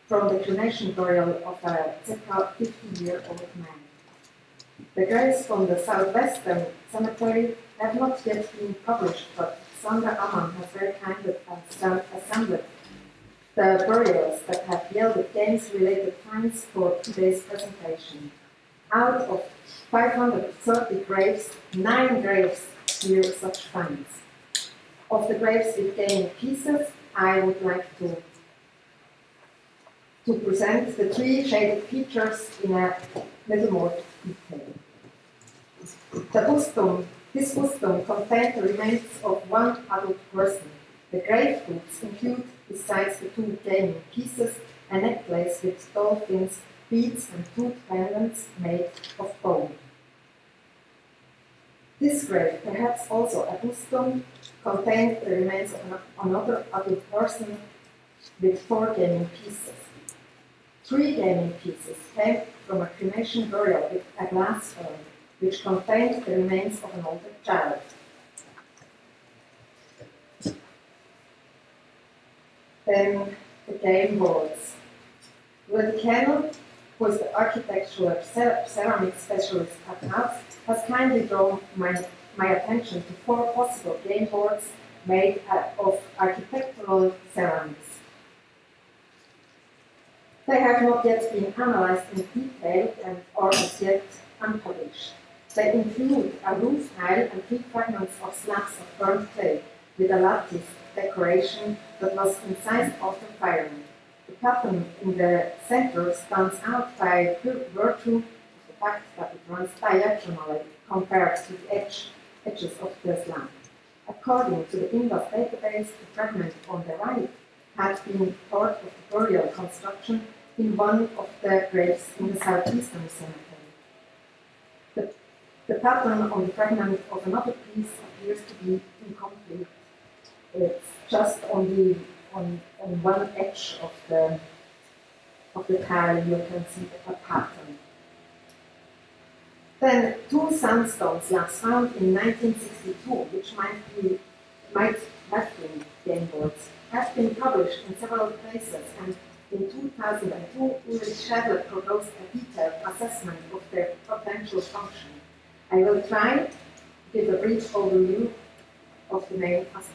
from the cremation burial of a ca. 50-year-old man. The graves from the southwestern cemetery have not yet been published, but Sandra Ammann has very kindly assembled the burials that have yielded games-related finds for today's presentation. Out of 530 graves, 9 graves bear such finds. Of the graves with gaming pieces, I would like to present the 3 shaded features in a little more detail. This bustum contained the remains of 1 adult person. The grave goods include, besides the 2 gaming pieces, a necklace with dolphins, beads and tooth pendants made of bone. This grave, perhaps also a bustum, contained the remains of another adult person with 4 gaming pieces. 3 gaming pieces came from a cremation burial with a glass urn, which contained the remains of an older child. Then the game boards. Ludi, who is the architectural ceramic specialist at the house, has kindly drawn my attention to 4 possible game boards made of architectural ceramics. They have not yet been analyzed in detail and are as yet unpublished. They include a roof tile and 3 fragments of slabs of burnt clay with a lattice decoration that was incised after firing. The pattern in the center stands out by virtue of the fact that it runs diagonally compared to the edges of the slab. According to the Indus database, the fragment on the right had been part of the burial construction in one of the graves in the southeastern cemetery. The pattern on the fragment of another piece appears to be incomplete. It's just on one edge of the tile you can see a pattern. Then 2 sandstone slabs found in 1962, which might have been game boards, have been published in several places, and in 2002, Ulrich Schädler proposed a detailed assessment of their potential function. I will try to give a brief overview of the main aspects.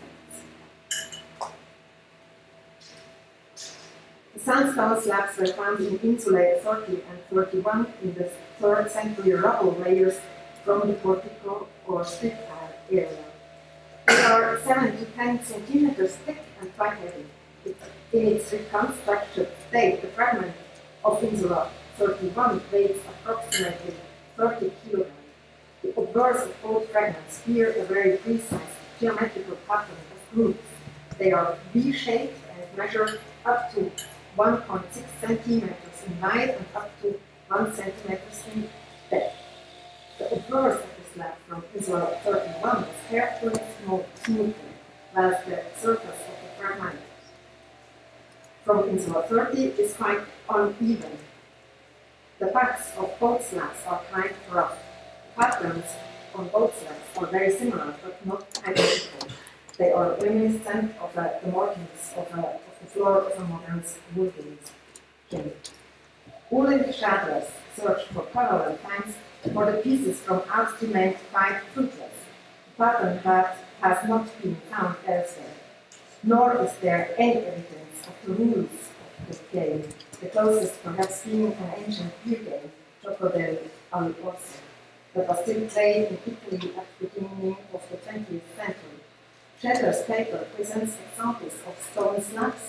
The sandstone slabs were found in insulae 30 and 31 in the 3rd century rubble layers from the portico or street area. They are 7 to 10 centimeters thick and quite heavy. In its reconstructed state, the fragment of insula 31 weighs approximately 30 kilograms. The obverse of both fragments bear a very precise geometrical pattern of grooves. They are V-shaped and measure up to 1.6 centimeters in height and up to 1 centimeter in depth. The obverse of the slab from insula 31 was carefully smoothed, whilst the surface of the fragment from insula 30 is quite uneven. The backs of both slabs are quite rough. Patterns on both slabs are very similar but not identical. They are reminiscent of the markings of the floor of a modern woodland kiln. Ulrich Schädler's search for parallel finds for the pieces from Aargau remained quite fruitless. The pattern has not been found elsewhere, nor is there any evidence of the rules of the game, the closest perhaps being an ancient beer game, Gioco dell'Orso, that was still played in Italy at the beginning of the 20th century. Schädler's paper presents examples of stone slabs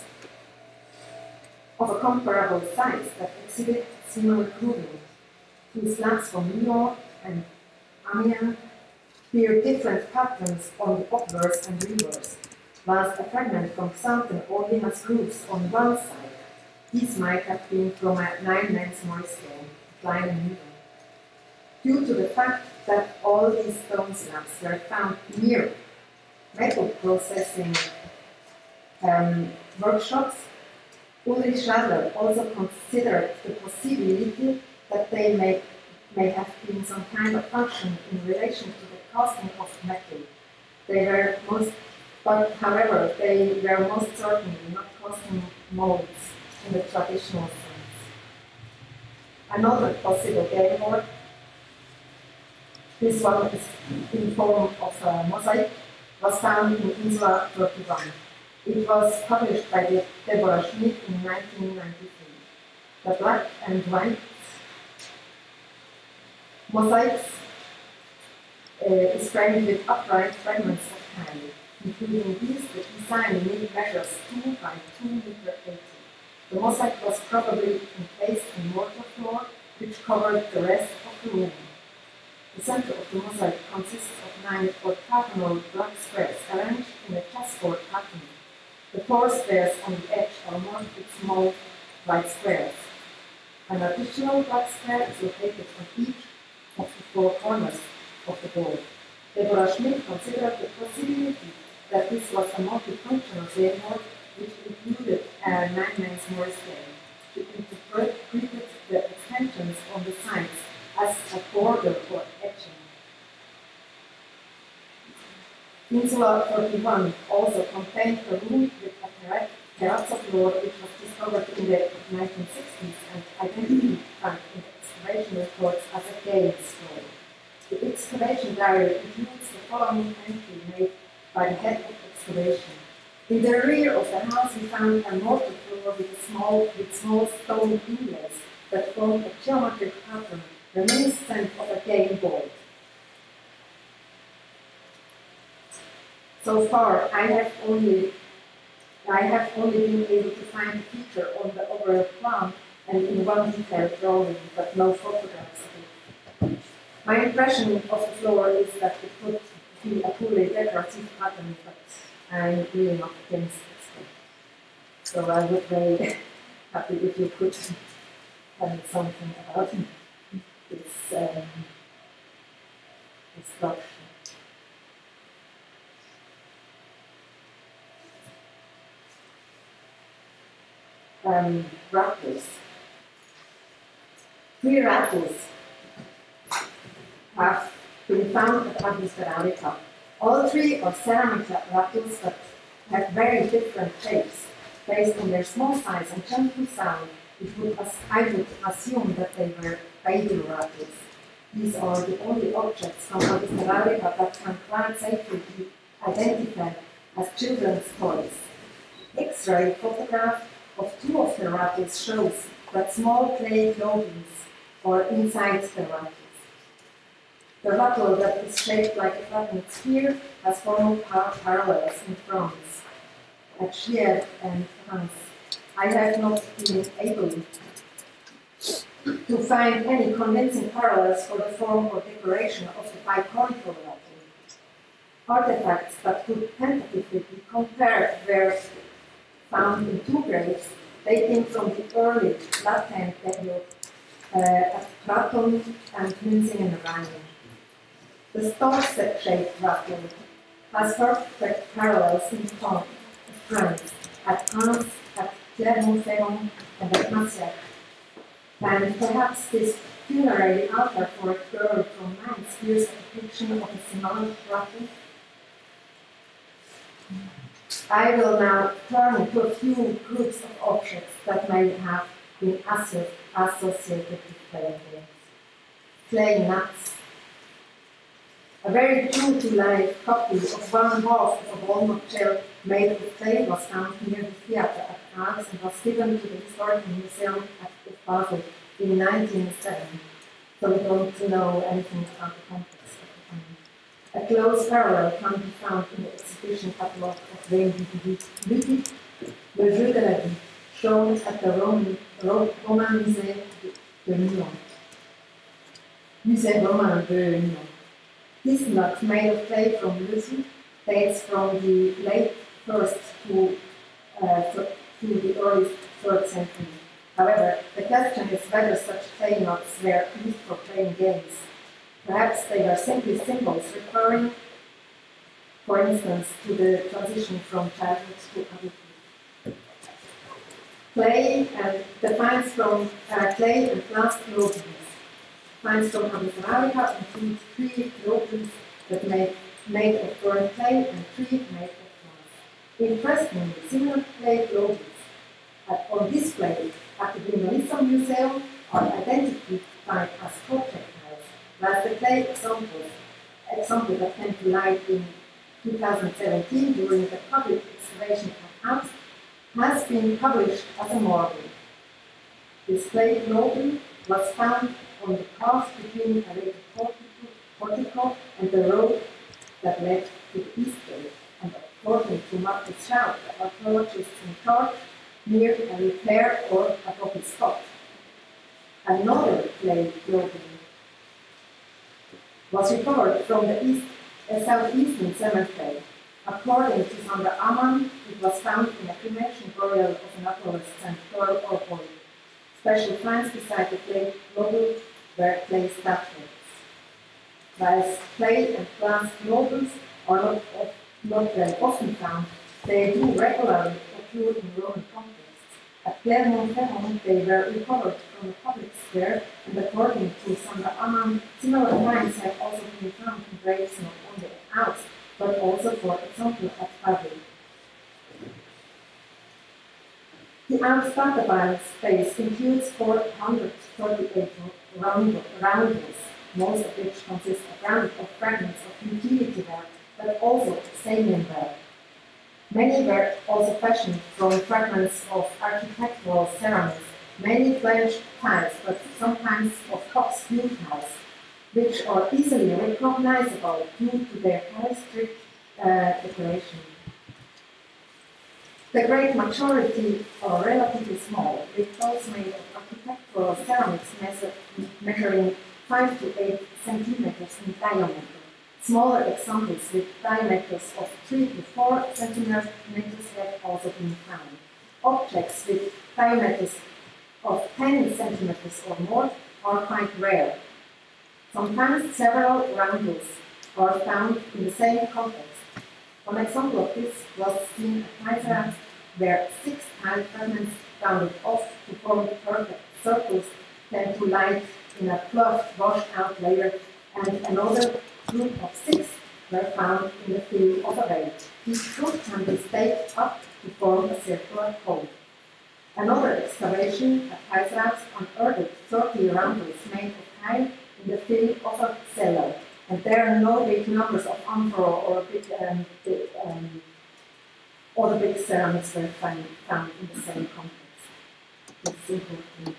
of a comparable size that exhibit similar grooving. 2 slabs from Lyon and Amiens bear different patterns on the obverse and reverse, whilst a fragment from Xanten only has grooves on one side. These might have been from a 9-men's Morris game, kleine Mühlen. Due to the fact that all these stone slabs were found near metal processing workshops, Ulrich Schädler also considered the possibility that they may have been some kind of function in relation to the casting of metal. However, they were most certainly not casting molds in the traditional sense. Another possible game board, this one is in form of a mosaic, was found in Insula 31. It was published by Deborah Schmidt in 1993. The black and white mosaics is framed with upright fragments of tile. Including these, the design measures 2 by 2 meter 80. The mosaic was probably encased in mortar floor, which covered the rest of the room. The center of the mosaic consists of 9 orthogonal black squares arranged in a chessboard pattern. The 4 squares on the edge are marked with small white squares. An additional black square is located on each of the 4 corners of the board. Deborah Schmidt considered the possibility that this was a multifunctional game-board which included a 9-man small scale. She interpreted the extensions on the sides as a border or etching. Insula 31 also contained a room with a terrazzo floor which was discovered in the 1960s and identified in the excavation reports as a game floor. The excavation diary includes the following entry made by the head of excavation. In the rear of the house, we found a mortar floor with small stone inlays that formed a geometric pattern reminiscent of a game board. So far, I have only been able to find a feature on the overall plan and in one detailed drawing, but no photographs of it. My impression of the floor is that it could be a purely decorative pattern, but I'm really not against it. So I would be very happy if you could tell me something about this structure. Rattles. 3 rattles have been found at Augusta, Raurica. All 3 are ceramic rattles that have very different shapes. Based on their small size and gentle sound, I would assume that they were baby rattles. These are the only objects from Augusta, Raurica that can quite safely be identified as children's toys. X-ray photograph of 2 of the rattles shows that small clay globins are inside the rattles. The rattle that is shaped like a flattened sphere has formal parallels in fronts at Schädler and Hans. I have not been able to find any convincing parallels for the form or decoration of the biconical rattle. Artifacts that could tentatively be compared were found in 2 graves dating from the early Latin period at Platon and Münzingen Rhein. The star-shaped rattle has perfect parallels in France at Hans, at Clermont-Ferrand, and at Massiac. And perhaps this funerary altar for a girl from Mainz bears a depiction of a similar rattle. I will now turn to a few groups of objects that may have been associated with clay. Clay nuts. A very true-to-life copy of 1/2 of a walnut shell made with clay was found near the theatre at Aargau and was given to the Historical Museum at Basel in 1907. So we don't know anything about the context of the time. A close parallel can be found in the exhibition catalogue of Ludi, Le Jeu de la Vie, shown at the Roman Musée de Nyon. Musée Romain de Nyon. This nut, made of clay from Ludi, dates from the late 1st to the early 3rd century. However, the question is whether such clay knots were used for playing games. Perhaps they were simply symbols referring, for instance, to the transition from childhood to adulthood. Clay defines from clay and glass globes. Finds from Raurica include 3 globes that made of burnt clay and 3 made of glass. Interestingly, similar clay globes on display at the Véronique Museum are identified as projectiles, whereas the clay example that came to light in 2017 during the public excavation of Augusta has been published as a marble. This clay globe was found on the path between a little portico and the road that led to the east gate, and according to Marcus Schaut, the archaeologist in charge, near a repair or a broken spot. Another clay globe was recovered from the southeastern cemetery. According to Sandra Ammann, it was found in a cremation burial of a naturalist and pearl or gold. Special finds beside the clay globe were clay statuettes. Whereas clay and glass globes are not very often found, they do regularly occur in Roman contexts. At Clermont-Ferrand, they were recovered from the public square, and according to Sandra Ammann, similar finds have also been found in graves not only at Augusta, but also, for example, at Pfäffli. The Augusta database space includes 438 roundels, most of which consist of fragments of utility work, but also salient work. Many were also fashioned from fragments of architectural ceramics, mainly French tiles, but sometimes of Fuchs tiles, which are easily recognizable due to their characteristic decoration. The great majority are relatively small, with those made of architectural ceramics measuring 5 to 8 centimeters in diameter. Smaller examples with diameters of 3 to 4 centimeters have also been found. Objects with diameters of 10 centimeters or more are quite rare. Sometimes several roundels are found in the same context. One example of this was seen at Kaiserhaus, where 6 tile fragments rounded off to form perfect circles came to light in a fluffed, washed-out layer, and another group of 6 were found in the field of a veil. Each group can be staked up to form a circular hole. Another excavation at Kaiserhaus unearthed 30 roundels made of tile in the field of a cellar, and there are no big numbers of amphora or other big ceramics were found in the same context. This is important.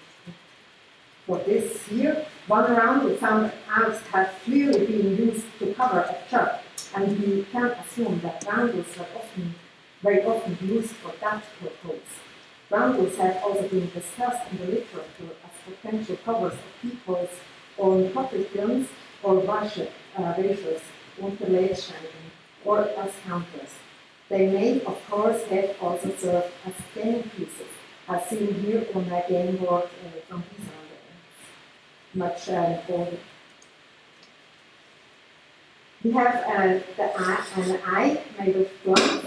For this here, one roundel found at Augusta had clearly been used to cover a church, and we can assume that roundels were very often used for that purpose. Roundels have also been discussed in the literature as potential covers of people's own public films or washes, Unterlegscheiben, or as counters. They may, of course, have also served as game pieces, as seen here on my game board from Pisa. Much older. We have an eye made of glass.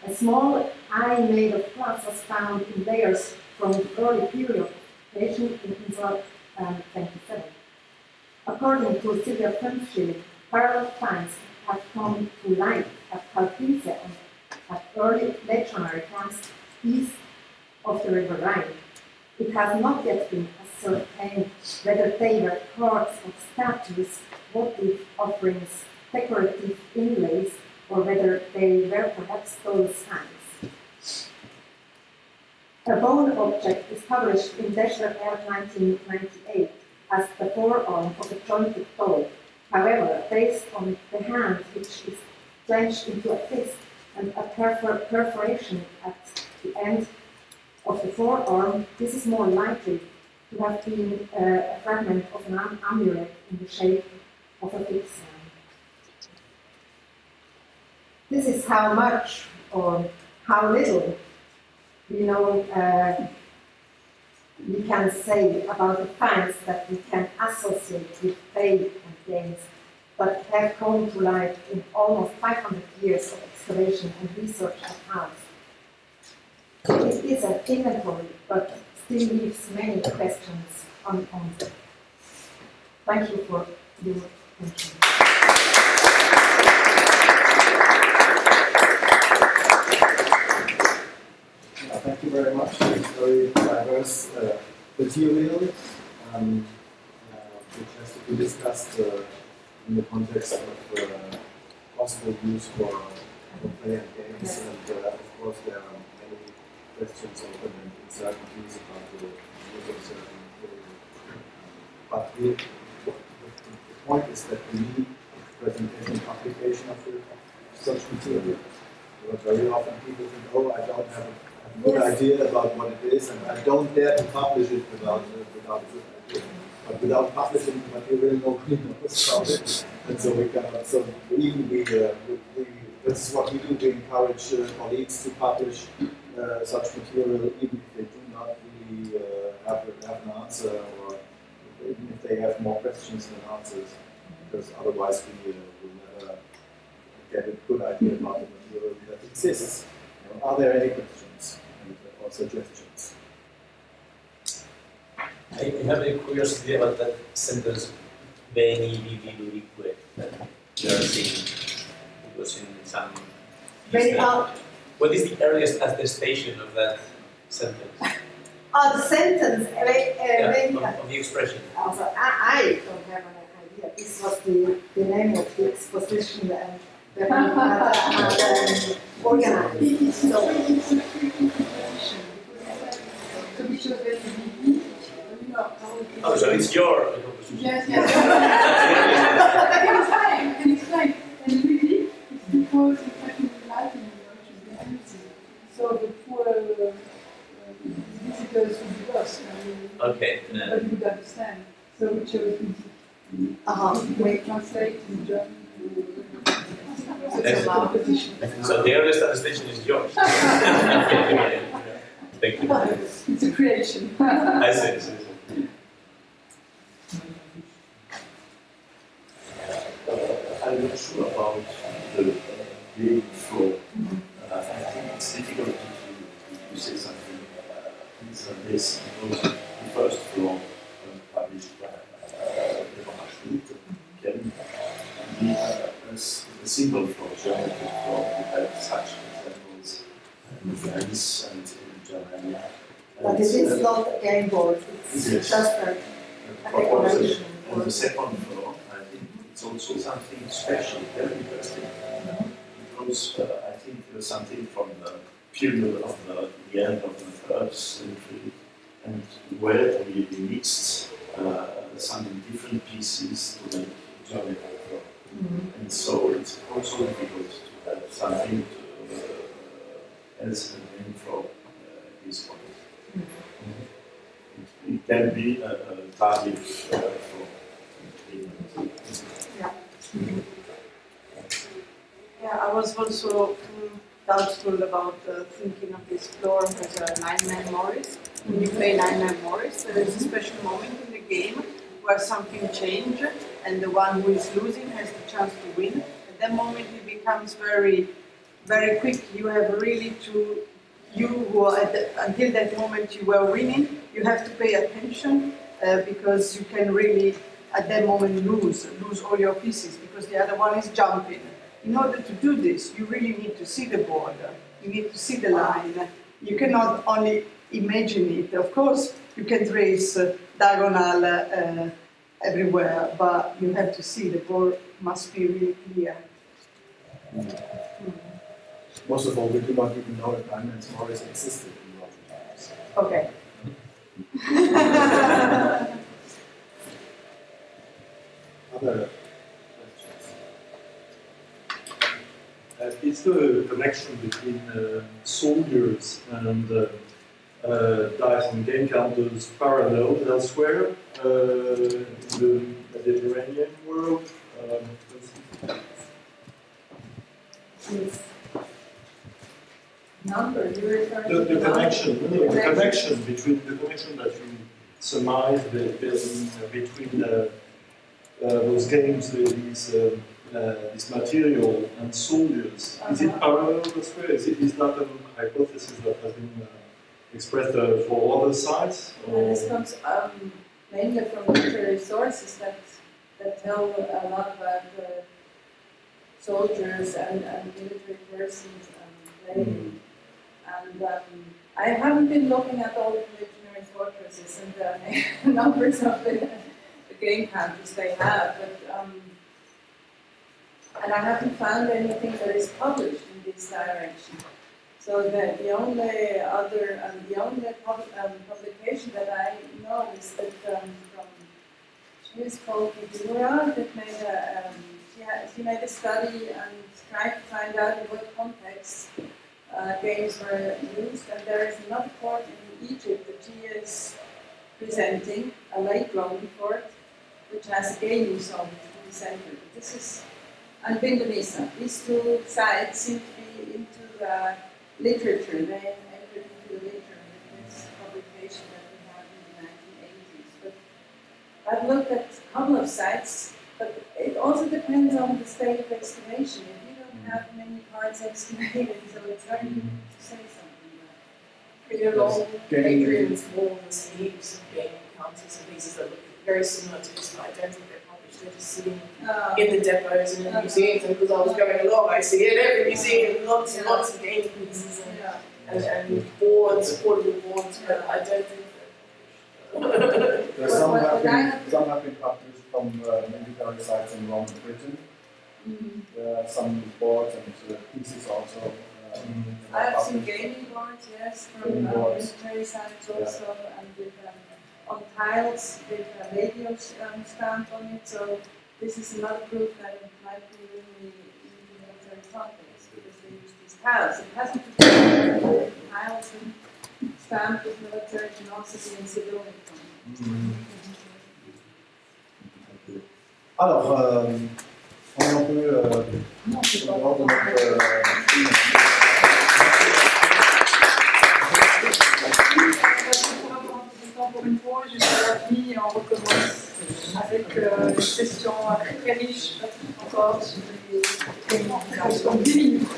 A small eye made of glass was found in layers from the early period of occupation in 1927. According to Sylvia Pfäffli, parallel finds have come to light at Kantonsarchäologie and at early legionary camps east of the River Rhine. It has not yet been ascertained whether they were cards of statues, votive offerings, decorative inlays, or whether they were perhaps those signs. A bone object is published in Schädler 1998 as the forearm of a jointed toe. However, based on the hand which is clenched into a fist and a perforation at the end of the forearm, this is more likely to have been a fragment of an amulet in the shape of a fixed hand. This is how much or how little we know we can say about the finds that we can associate with faith and gains, but have come to light in almost 500 years of excavation and research at Augusta. It is an inventory, but still leaves many questions unanswered. Thank you for your attention. Thank you very much. It's very diverse material, which has to be discussed in the context of possible use for play and games. And of course, there are many questions open and uncertainties about the use of certain material. But the point is that we need presentation and application of such material. Very often people think, oh, I don't have a good idea about what it is, and I don't dare to publish it without a good idea. But without publishing the material, nobody knows about it. And so we cannot. So this is what we do. We encourage colleagues to publish such material, even if they do not really have an answer, or even if they have more questions than answers, because otherwise we will never get a good idea about the material that exists. Are there any questions or suggestions? I have a curiosity about that sentence, Veni, vivi, ludique, that you are saying. It was in some... What is the earliest attestation of that sentence? The sentence, of the expression. Also, I don't have an idea. This was the name of the exposition and organized. Oh, so it's your... Yes, yes. I can explain. And really, it's because in fact in the Latin language is so the poor visitors would be lost. Okay. Nobody would understand. So we chose music. We translate in German. So the earliest attestation is yours. Thank you. It's a creation. I see. I'm not sure about the game flow. I think it's difficult to say something on this because the first flow published by Schädler can be a single flow, geometric flow. We have such examples in France and in Germany. But it is not a game board, it's just a decoration. And the second flow, I think it's also something special, very interesting. Because I think there's something from the period of the end of the 3rd century, and where we mixed some different pieces to make geometric flow. And so it's also difficult to have something else than main flow at this point. It can be a target flow. Yeah, I was also doubtful about thinking of this floor as a 9-man Morris. When you play 9-man Morris, there is a special moment in the game where something changes and the one who is losing has the chance to win. At that moment it becomes very, very quick. You have really to, you who are until that moment you were winning, you have to pay attention because you can really at that moment lose all your pieces because the other one is jumping. In order to do this, you really need to see the board, you need to see the line. You cannot only imagine it. Of course, you can trace diagonal everywhere, but you have to see the board must be really clear. Most of all, we do not even know if 9-man Morris existed in modern times. Okay. Other questions? Is the connection between soldiers and dice and game counters parallel elsewhere in the Mediterranean world? Yes. Number, you refer to The connection, number. the connection between the connection that you surmise between those games, this material and soldiers. Is it parallel this way? Is that a hypothesis that has been expressed for other sites? And this comes mainly from literary sources that tell a lot about soldiers and military persons playing. And I haven't been looking at all the legionary fortresses and the numbers of the game countries they have, but and I haven't found anything that is published in this direction. So the only other publication that I know is that she is called Dura, that made she made a study and tried to find out in what context games were used, and there is another court in Egypt that she is presenting, a late Roman court, which has a gaming zone in the center. But this is, and Indonesia. These two sites seem to be into the literature. They entered into the literature with this publication that we have in the 1980s. But I've looked at a couple of sites, but it also depends on the state of excavation. If you don't have many parts excavated, so it's hard to say something about it. You know, along Adrian's walls, heaps of gaming counters and pieces that look very similar to this, but I don't think they're published. They're just sitting in the depots and in the museums. And because I was going along, I see it every museum, lots and lots of gaming pieces and boards, portable boards, but I don't think Some have been published from military sites in Rome and Britain. There are some boards and pieces also. I have seen gaming boards, yes, from military sites also, and with on tiles with a radio stamp on it. So this is another proof that it might be really in the military context because they use these tiles. It hasn't been tiles and stamped with military, can also be in civilian context. Alors, on est un peu hors de Pour une fois, je suis ravie et on recommence avec une session très riche encore sur les 10 minutes.